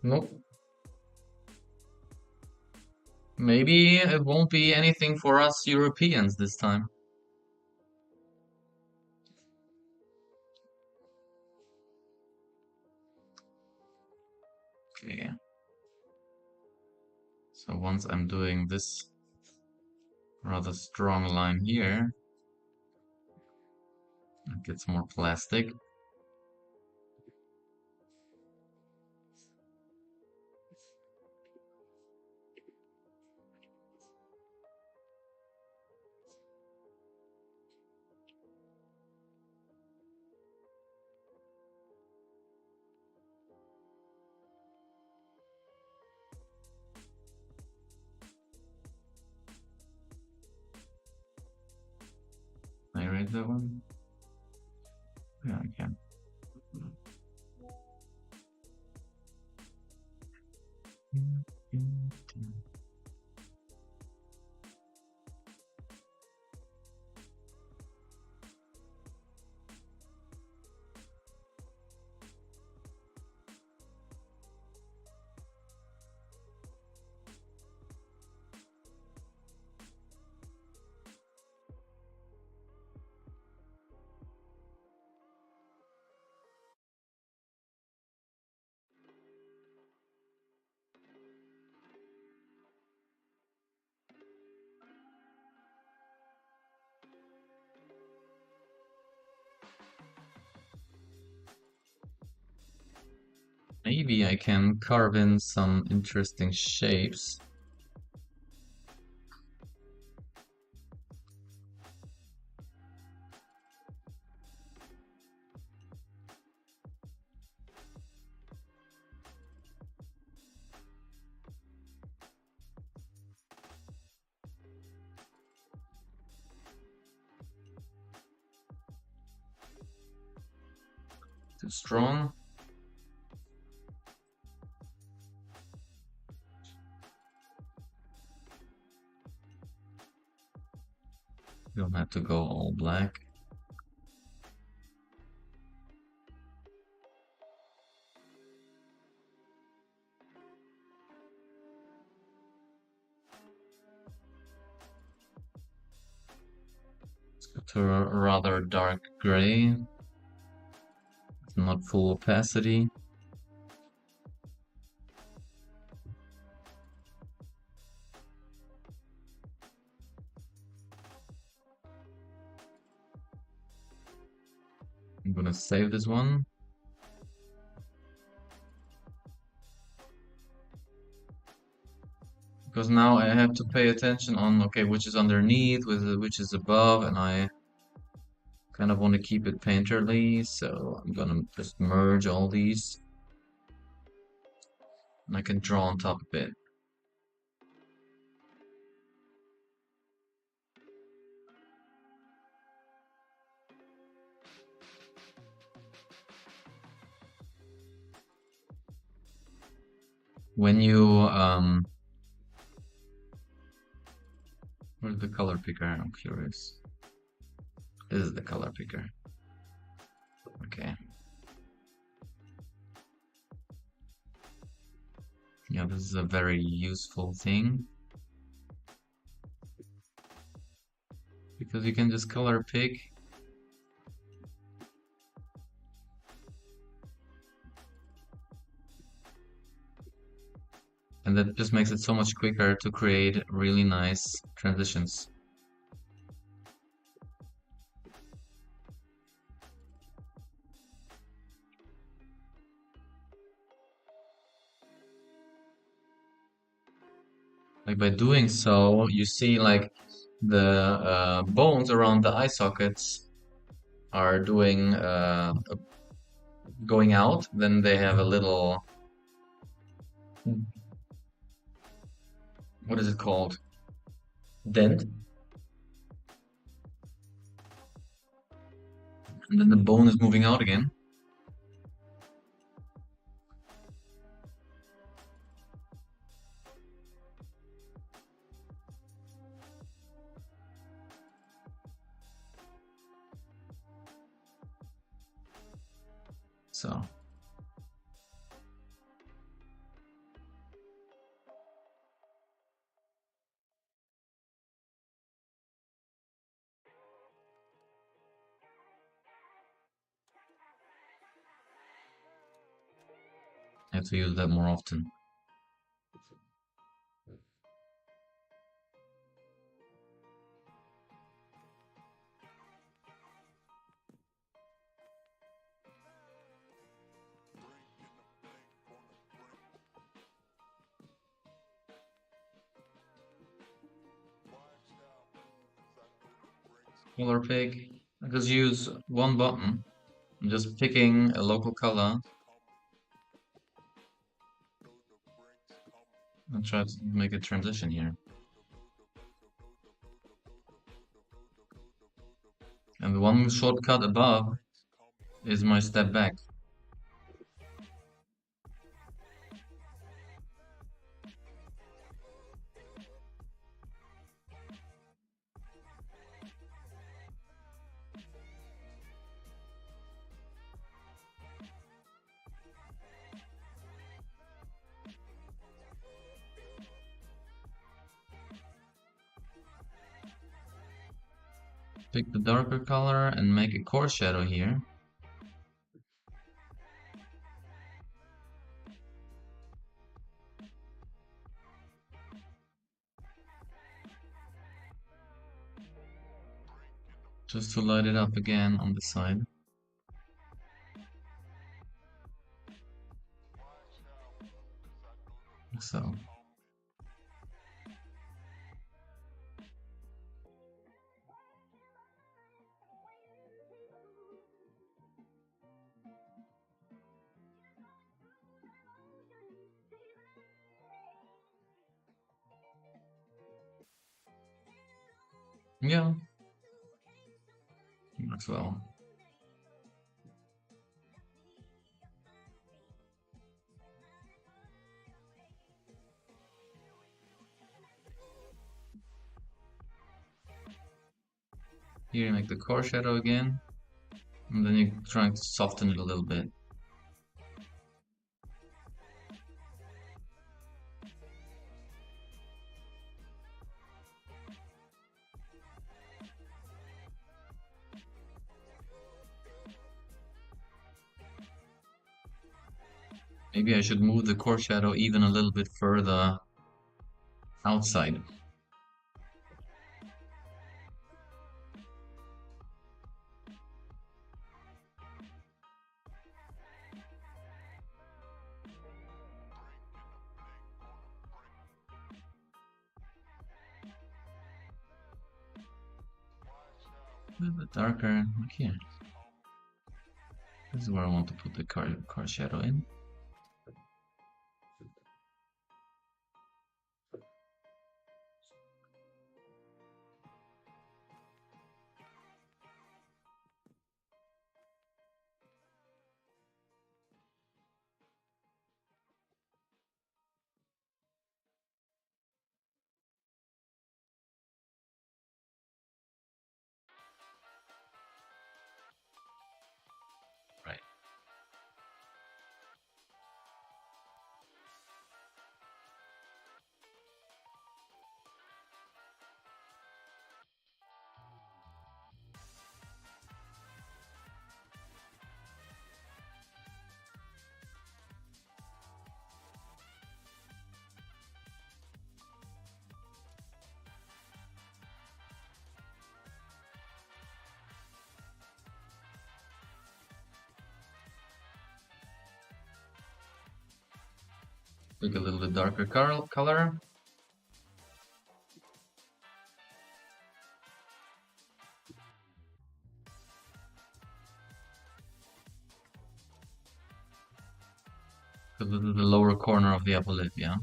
Nope. Maybe it won't be anything for us Europeans this time. Okay. So once I'm doing this rather strong line here, it gets more plastic. Can I read that one? Yeah, I can. Maybe I can carve in some interesting shapes. Too strong. You don't have to go all black. Let's go to a rather dark gray. It's not full opacity. I'm gonna save this one. Because now I have to pay attention on, okay, which is underneath, which is above, and I kind of want to keep it painterly, so I'm gonna just merge all these. And I can draw on top a bit. when you where's the color picker? I'm curious. This is the color picker. Okay. Yeah, this is a very useful thing because you can just color pick and that just makes it so much quicker to create really nice transitions. Like by doing so, you see like the bones around the eye sockets are doing going out. Then they have a little, what is it called? Dent. And then the bone is moving out again. So I have to use that more often. Color pick. I just use one button. I'm just picking a local color and try to make a transition here. And the one shortcut above is my step back. Pick the darker color and make a core shadow here. Just to light it up again on the side. So. Yeah, works well. Here you make the core shadow again, and then you're trying to soften it a little bit. Maybe I should move the core shadow even a little bit further outside. A little bit darker, like here. This is where I want to put the car shadow in. Pick a little bit darker color. The lower corner of the upper lip, yeah.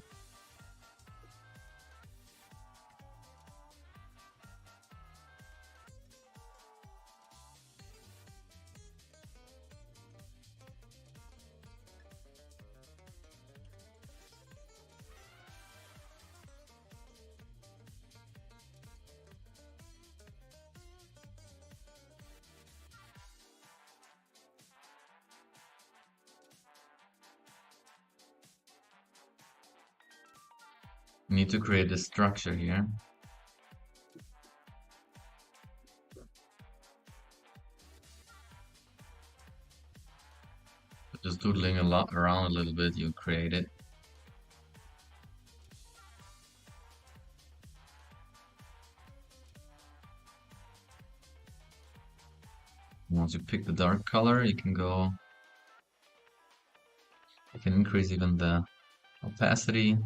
You need to create a structure here. Just doodling a lot around a little bit, you create it. Once you pick the dark color, you can increase even the opacity.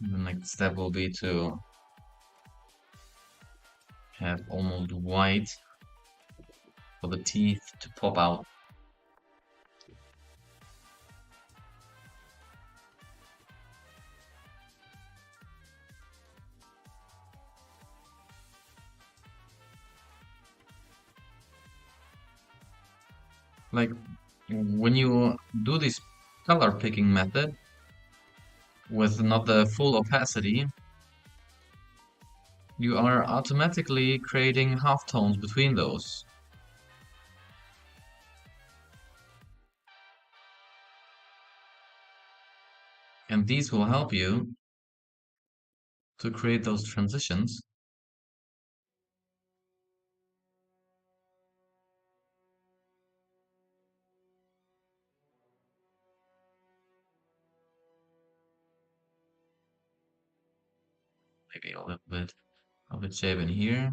And the next step will be to have almost white for the teeth to pop out. Like when you do this color picking method with not the full opacity, you are automatically creating halftones between those. And these will help you to create those transitions. Maybe a little bit of a shape in here.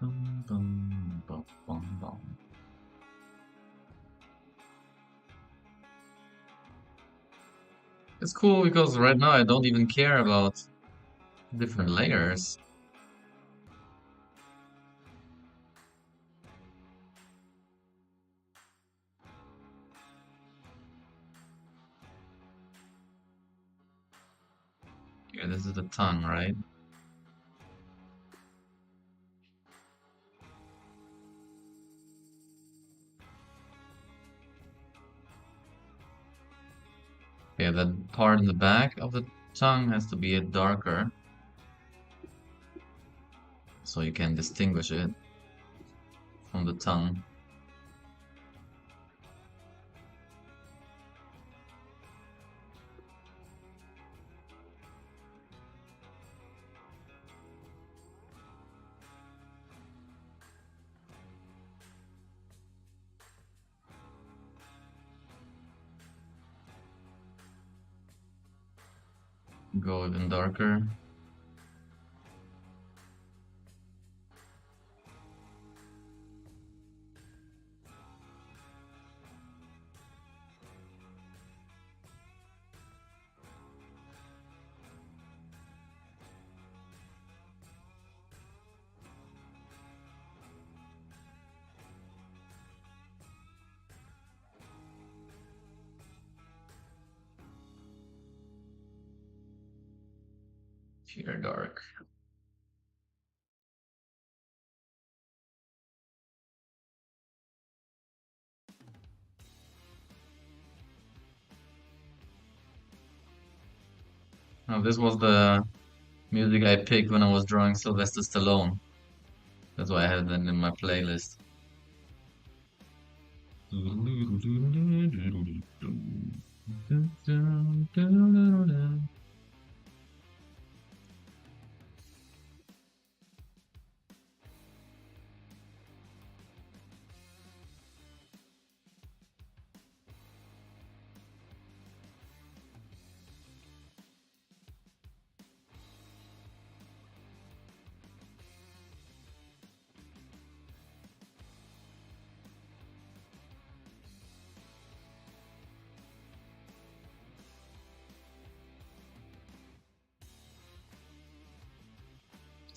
Bum, bum, bum, bum, bum. It's cool because right now I don't even care about different layers. Here, this is the tongue, right? Yeah, that part in the back of the tongue has to be a darker so you can distinguish it from the tongue. Go even darker. Here, dark. Now, this was the music I picked when I was drawing Sylvester Stallone. That's why I had that in my playlist.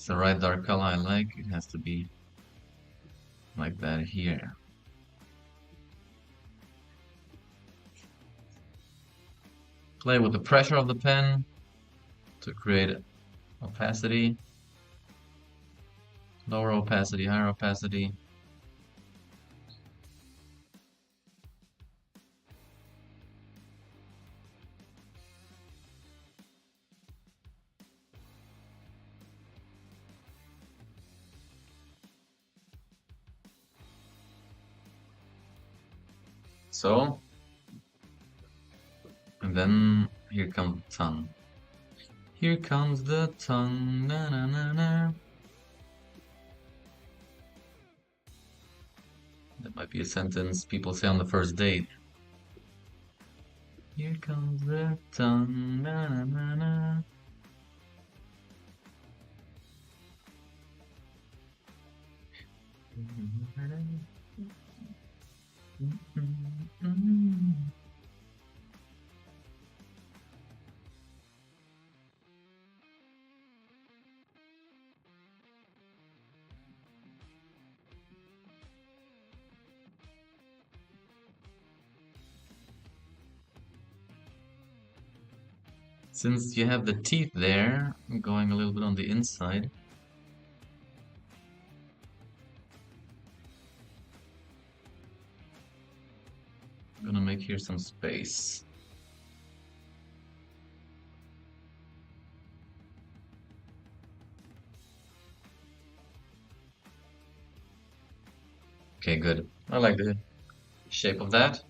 It's the right dark color I like. It has to be like that here. Play with the pressure of the pen to create opacity. Lower opacity, higher opacity. So, and then here comes the tongue. Here comes the tongue, na na na na. That might be a sentence people say on the first date. Here comes the tongue, na na na na. Since you have the teeth there, I'm going a little bit on the inside. I'm gonna make here some space. Okay, good. I like the shape of that.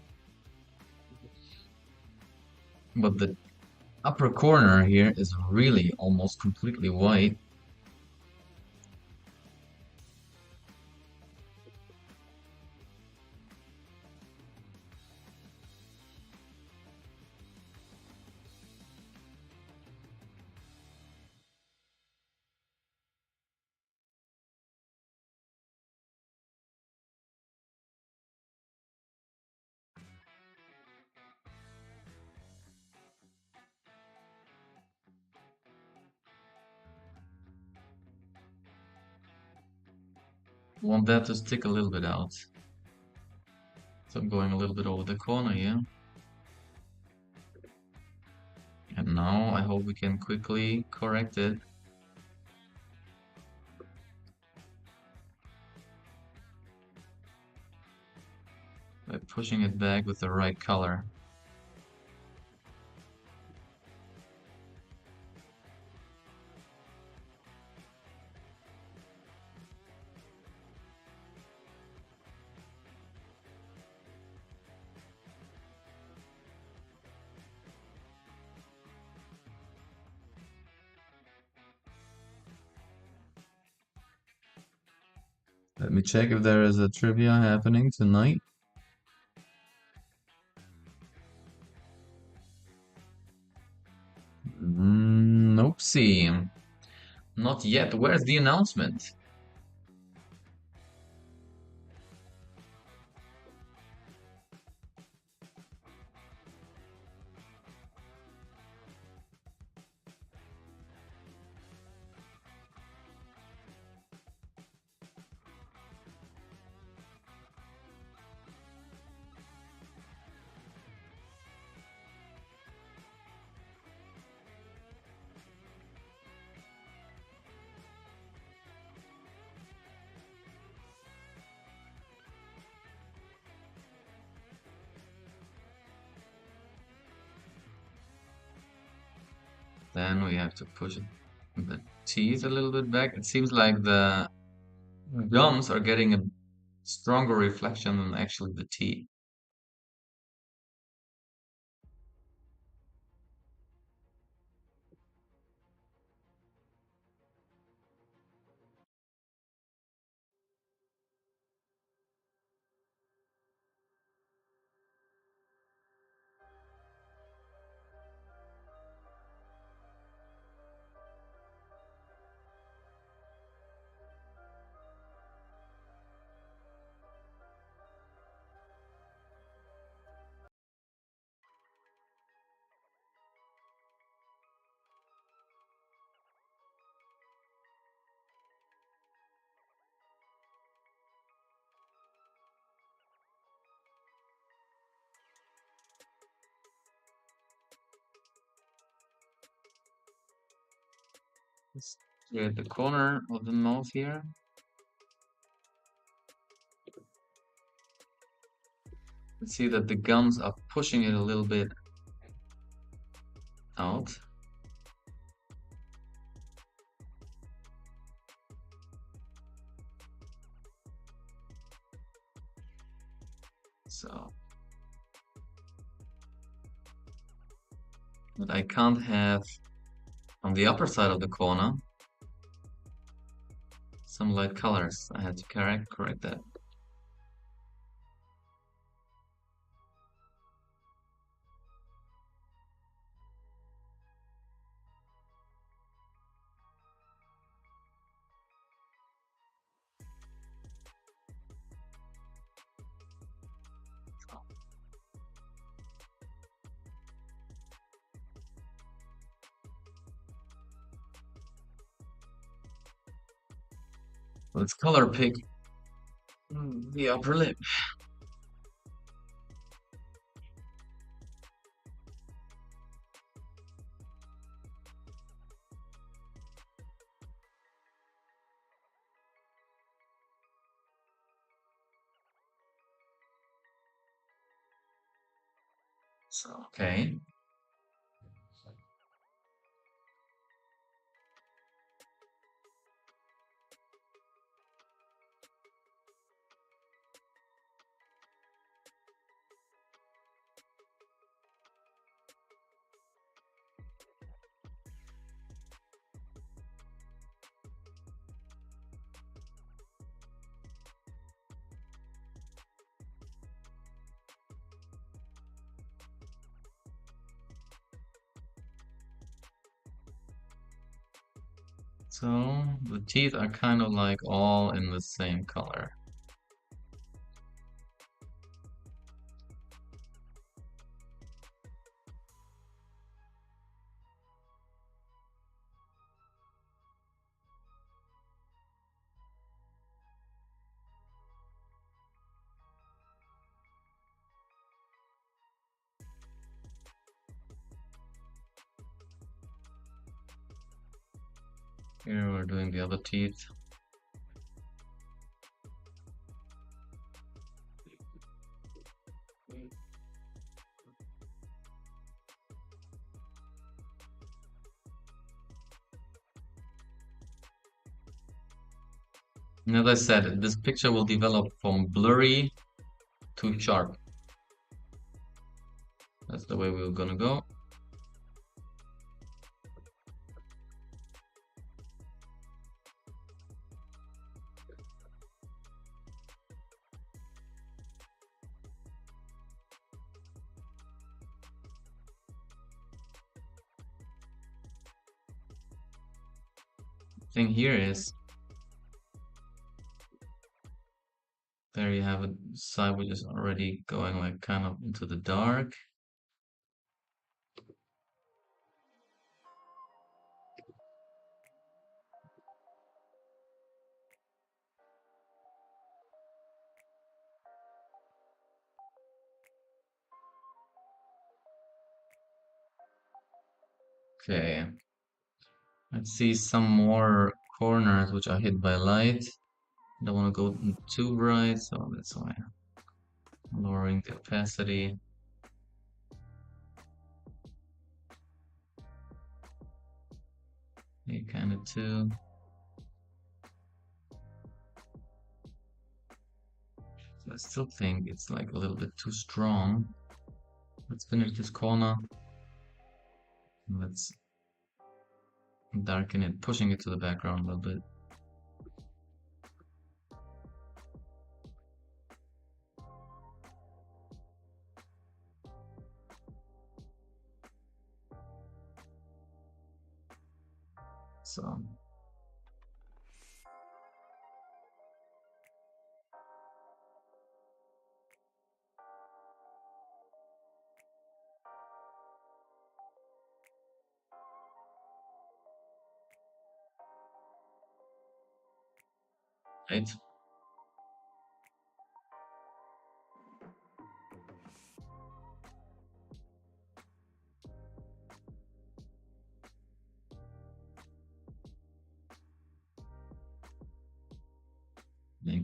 But the upper corner here is really almost completely white. Want that to stick a little bit out. So I'm going a little bit over the corner here. And now I hope we can quickly correct it. By pushing it back with the right color. Let me check if there is a trivia happening tonight. Nope, see. Not yet. Where's the announcement? Then we have to push the teeth a little bit back. It seems like the gums are getting a stronger reflection than actually the teeth. Let's create the corner of the mouth here. Let's see that the gums are pushing it a little bit out. So, but I can't have on the upper side of the corner some light colors. I had to correct that. Let's color pick the upper lip. So, okay. So the teeth are kind of like all in the same color. Here we're doing the other teeth. And as I said, this picture will develop from blurry to sharp. That's the way we're gonna go. Thing here is there you have a side which is already going like kind of into the dark. Okay. Let's see some more corners which are hit by light. Don't want to go too bright, so that's why I'm lowering the opacity. Yeah, kind of too. So I still think it's like a little bit too strong. Let's finish this corner. Let's darken it, pushing it to the background a little bit. So, right.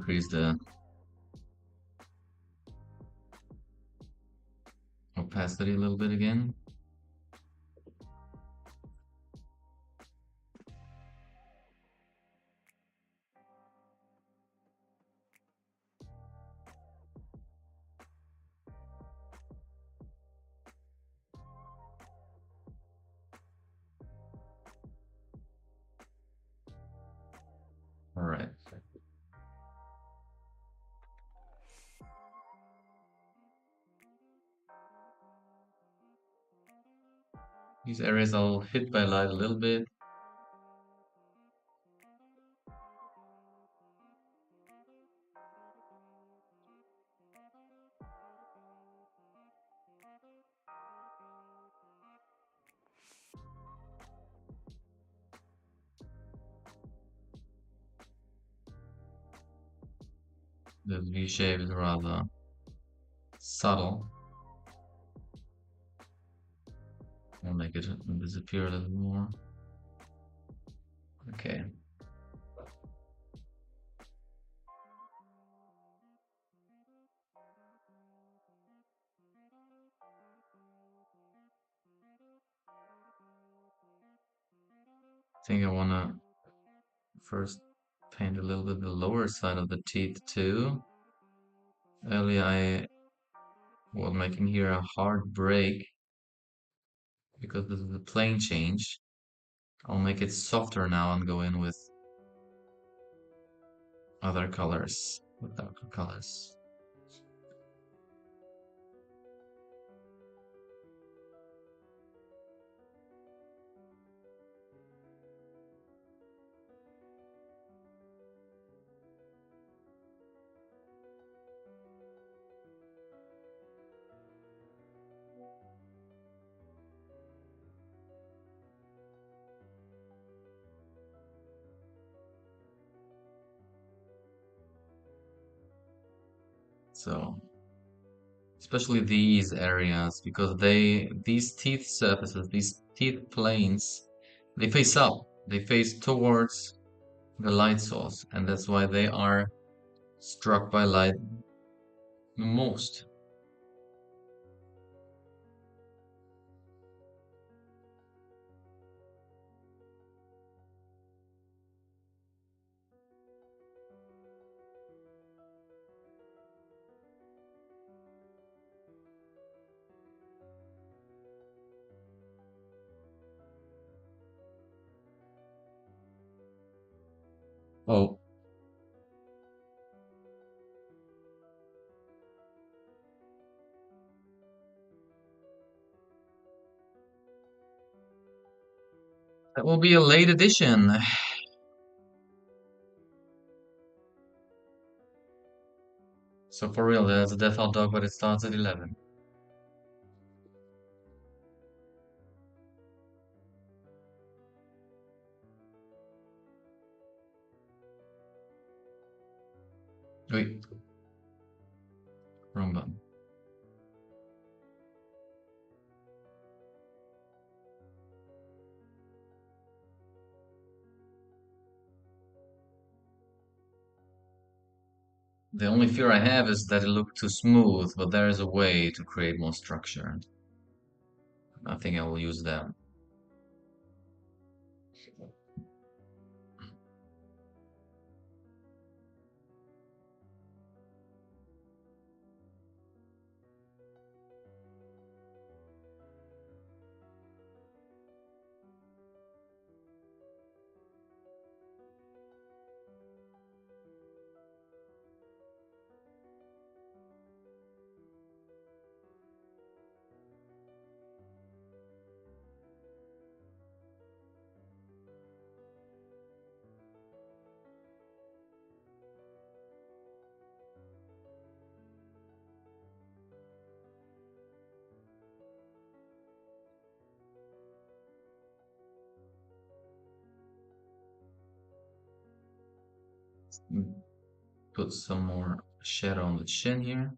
increase the opacity a little bit again. All right. These areas I'll hit by light a little bit. The V shape is rather subtle. I'll make it disappear a little more. Okay. I think I wanna first paint a little bit the lower side of the teeth too. Earlier I was making here a hard break because this is a plane change. I'll make it softer now and go in with other colors, with darker colors. So, especially these areas, because these teeth surfaces, these teeth planes, they face up, they face towards the light source, and that's why they are struck by light the most. Oh, that will be a late edition. So for real, there's a Death Hot Dog, but it starts at 11. Wait, wrong button. The only fear I have is that it looked too smooth, but there is a way to create more structure. I think I will use that. Put some more shadow on the chin here.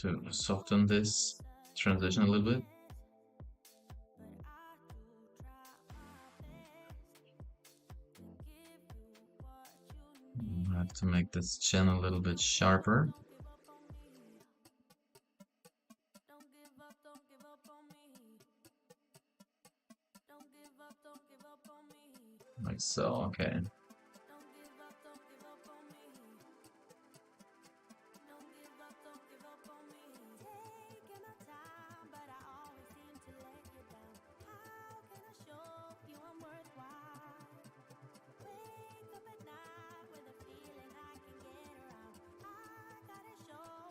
to soften this transition a little bit. I have to make this chin a little bit sharper. Like so, okay.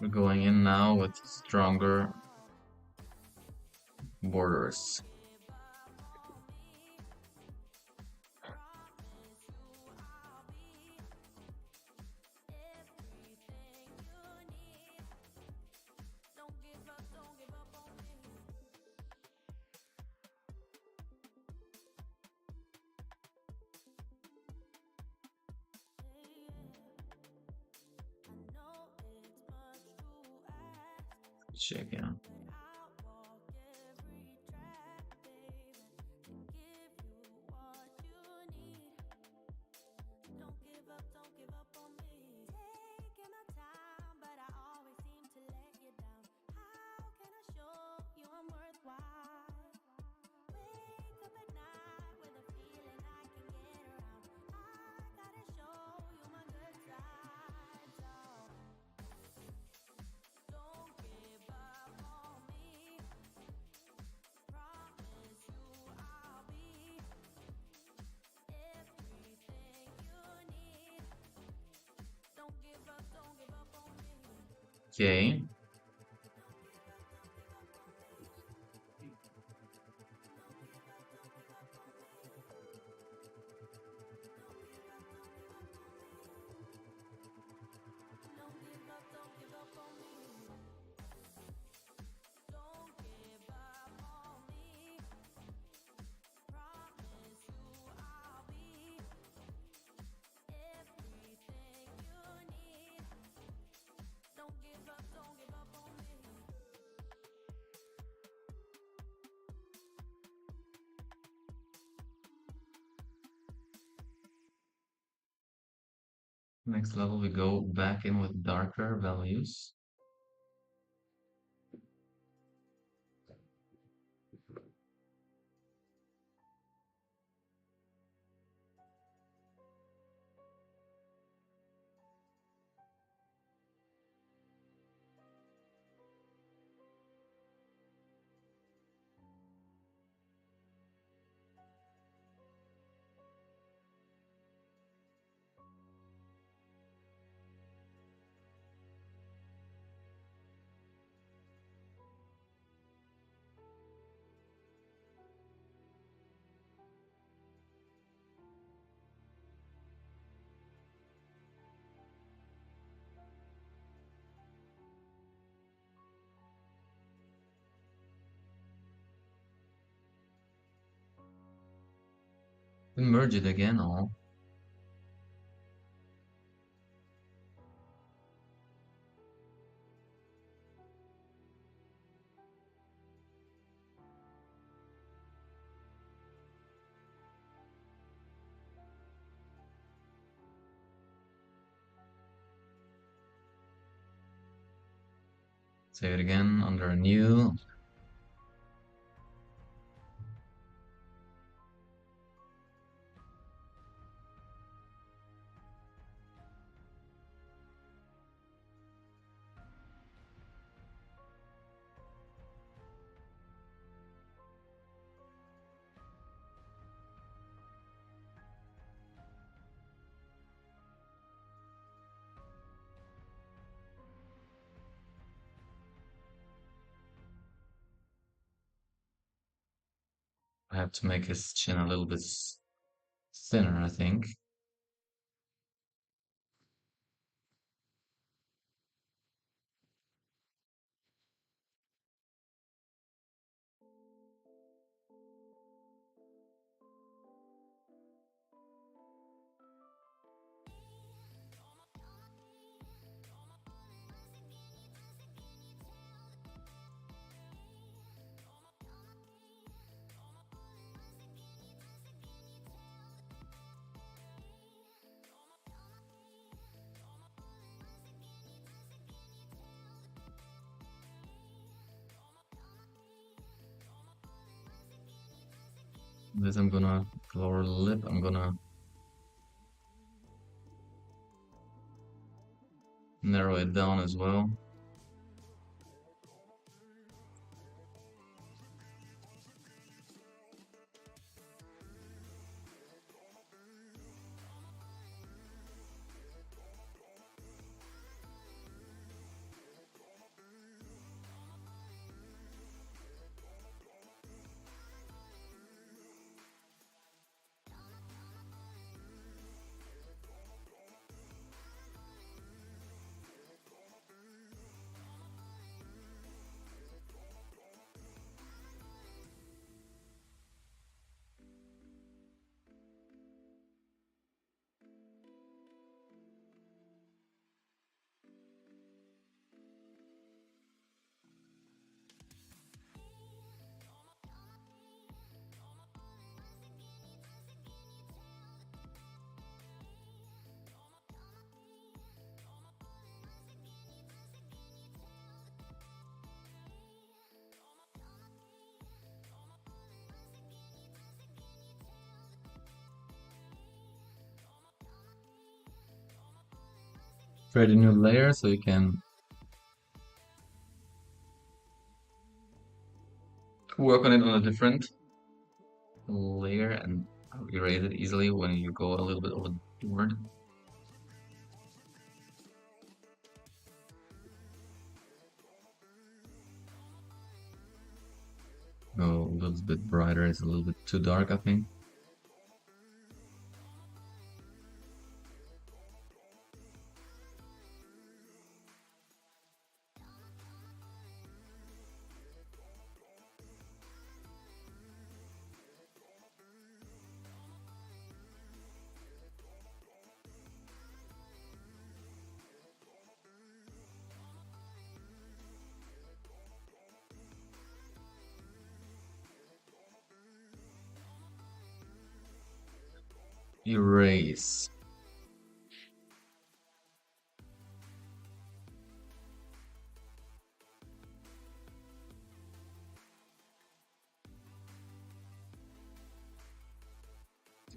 We're going in now with stronger borders. Check, yeah. Okay. Next level, we go back in with darker values. And merge it again, all. Save it again under a new. I have to make his chin a little bit thinner, I think. This I'm gonna lower lip. I'm gonna narrow it down as well. Create a new layer so you can work on it on a different layer and erase it easily when you go a little bit overboard. Go a little bit brighter. It's a little bit too dark, I think. Erase.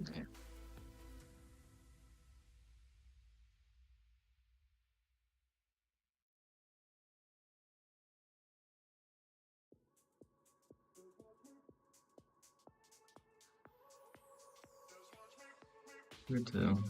Okay. Here too.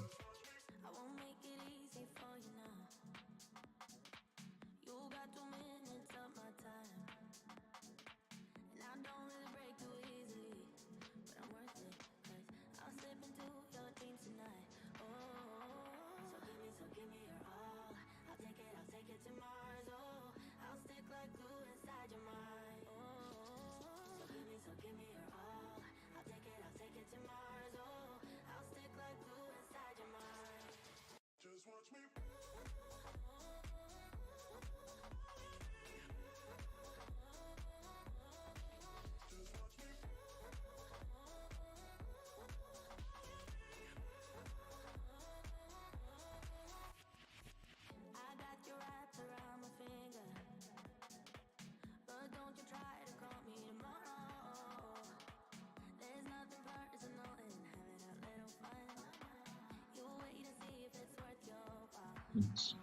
Oops.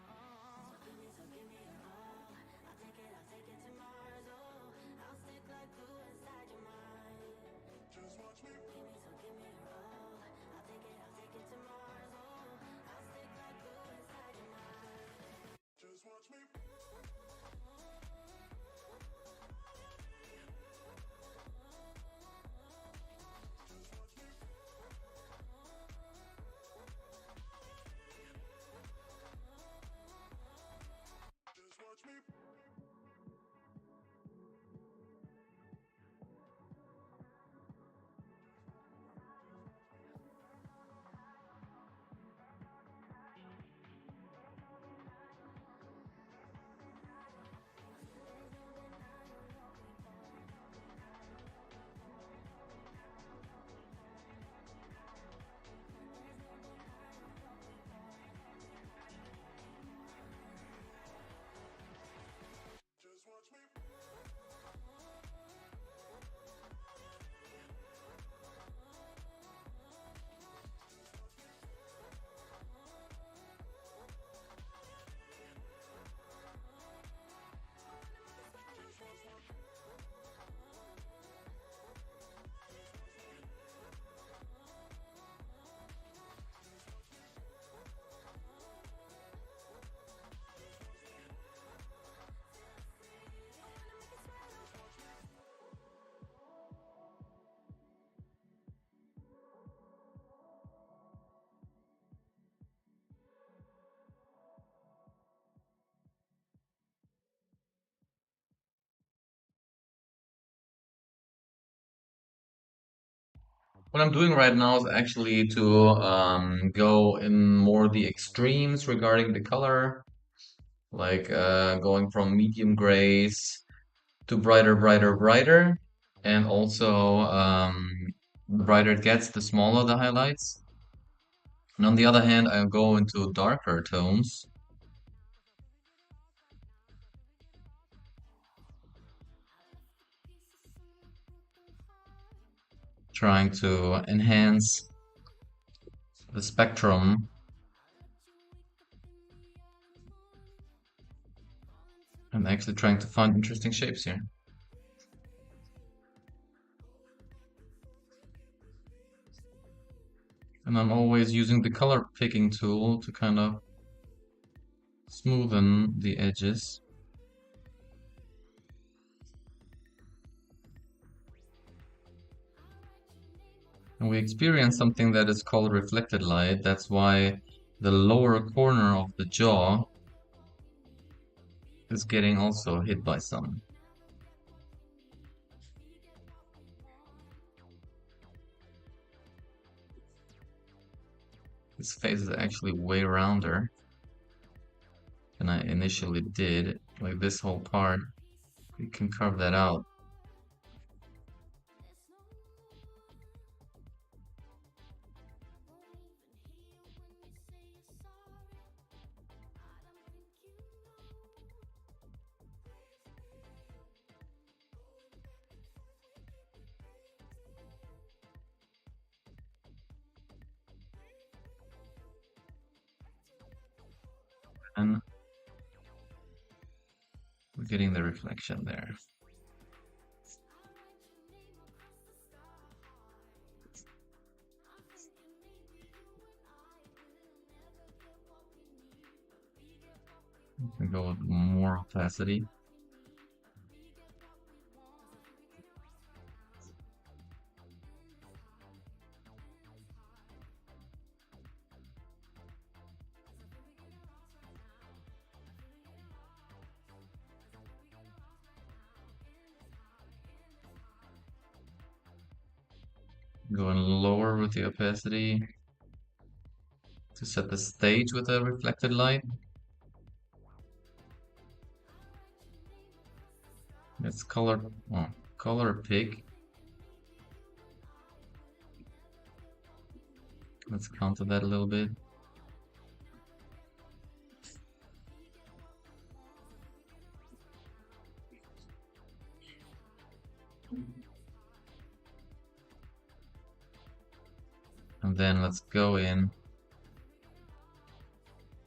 What I'm doing right now is actually to go in more the extremes regarding the color, like going from medium grays to brighter, brighter, brighter, and also the brighter it gets, the smaller the highlights. And on the other hand, I'll go into darker tones, trying to enhance the spectrum. I'm actually trying to find interesting shapes here. And I'm always using the color picking tool to kind of smoothen the edges. And we experience something that is called reflected light. That's why the lower corner of the jaw is getting also hit by some. His face is actually way rounder than I initially did. Like this whole part, we can carve that out. And we're getting the reflection there. We can go with more opacity. Going lower with the opacity to set the stage with the reflected light. Let's color pick. Let's counter that a little bit. And then let's go in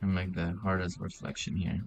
and make the hardest reflection here.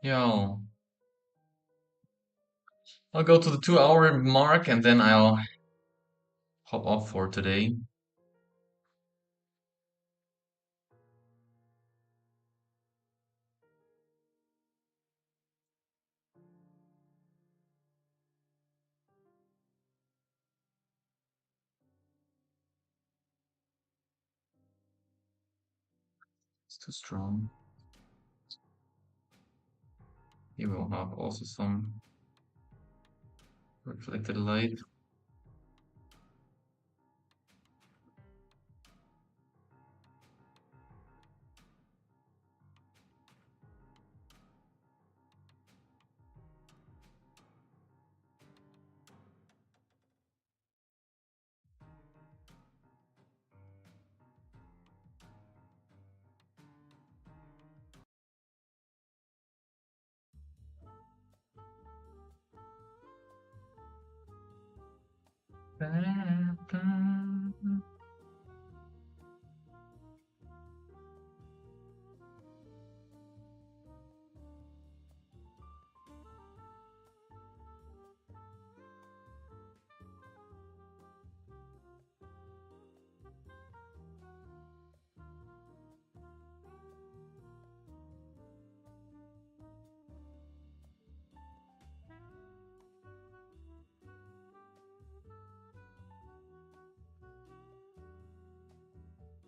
Yo, I'll go to the 2 hour mark and then I'll hop off for today. It's too strong. Here we'll have also some reflected light.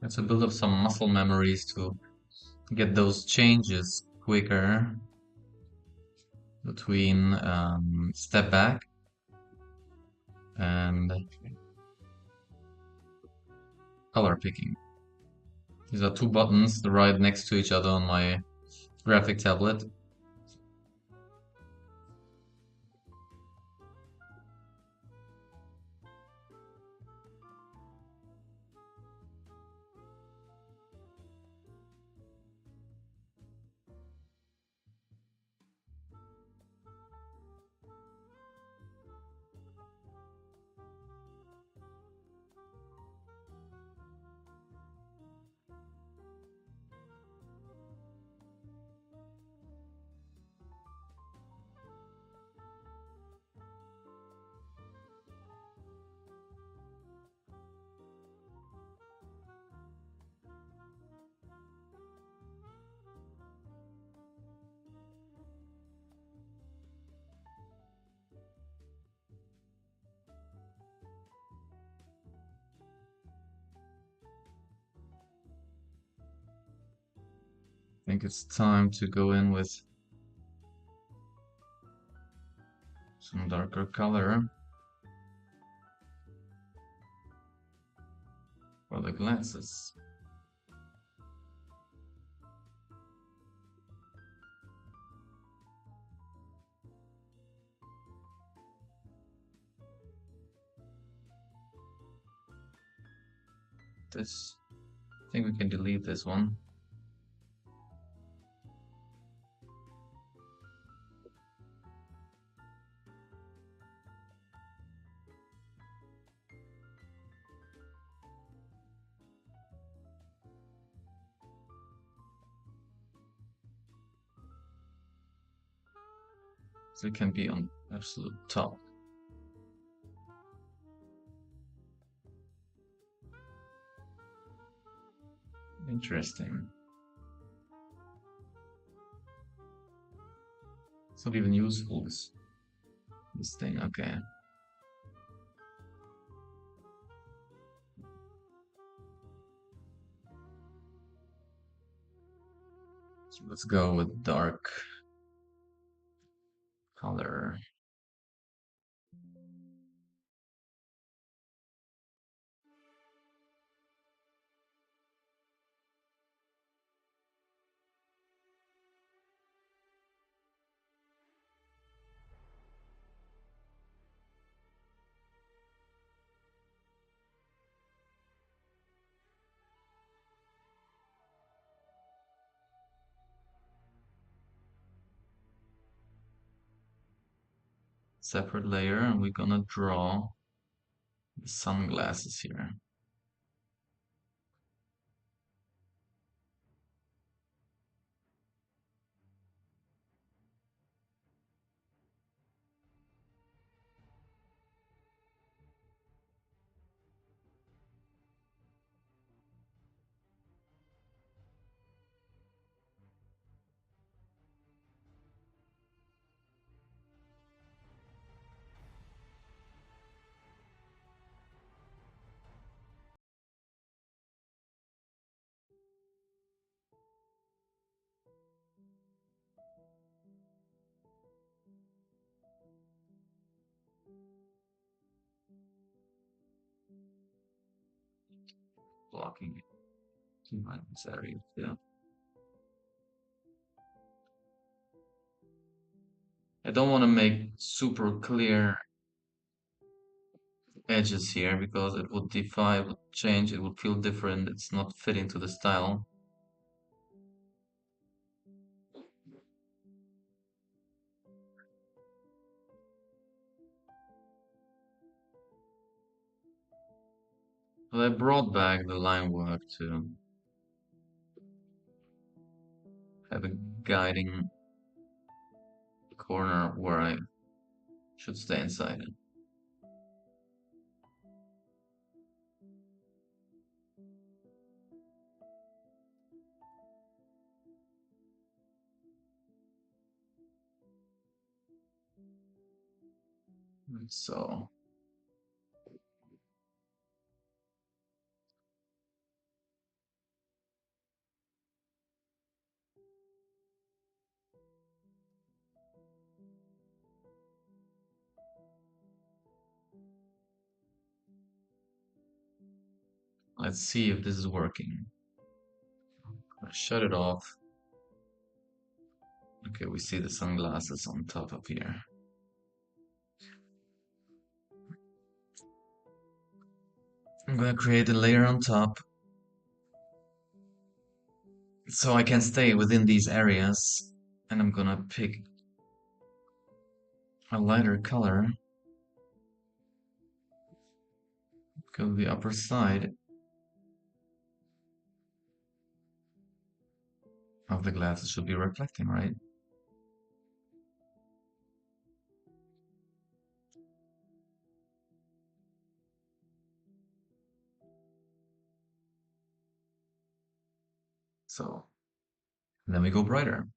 Let's build up some muscle memories to get those changes quicker between step back and color picking. These are two buttons right next to each other on my graphic tablet. I think it's time to go in with some darker color for the glasses. This, I think we can delete this one. So it can be on absolute top. Interesting. It's not even useful, this thing. Okay. So let's go with dark color. Separate layer, and we're gonna draw the sunglasses here. Blocking this area. Yeah. I don't want to make super clear edges here because it would defy, it would change, it would feel different. It's not fitting to the style. But I brought back the line work to have a guiding corner where I should stay inside it. So Let's see if this is working. Shut it off. Okay, we see the sunglasses on top of here. I'm gonna create a layer on top so I can stay within these areas, and I'm gonna pick a lighter color. Go to the upper side of the glass. It should be reflecting, right? So then we go brighter.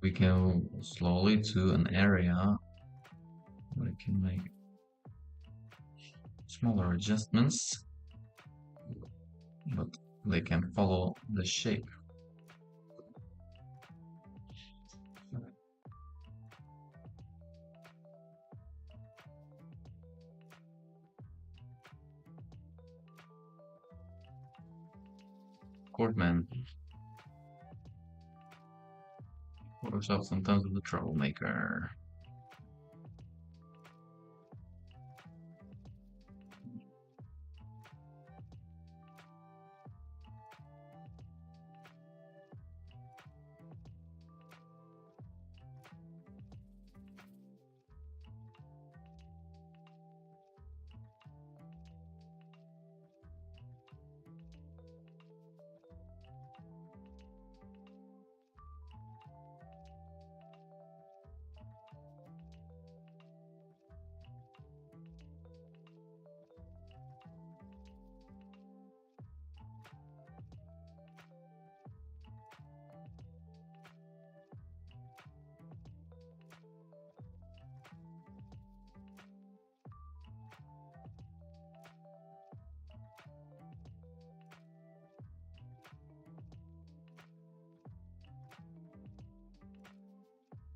We go slowly to an area where we can make smaller adjustments, but they can follow the shape. Courtman. Photoshop sometimes with a troublemaker.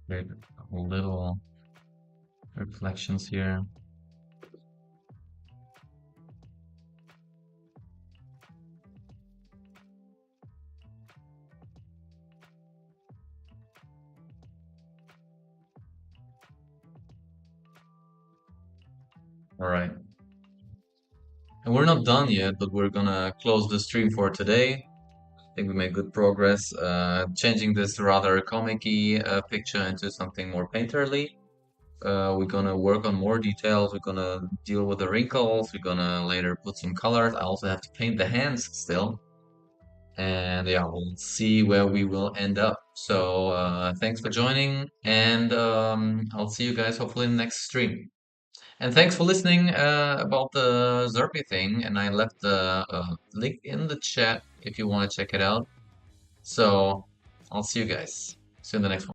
Great little reflections here. All right. And we're not done yet, but we're gonna close the stream for today. I think we made good progress, changing this rather comic-y picture into something more painterly. We're gonna work on more details. We're gonna deal with the wrinkles. We're gonna later put some colors. I also have to paint the hands still. And yeah, we'll see where we will end up. So thanks for joining, and I'll see you guys hopefully in the next stream. And thanks for listening about the Zerpaay thing. And I left the link in the chat if you want to check it out. So I'll see you guys. See you in the next one.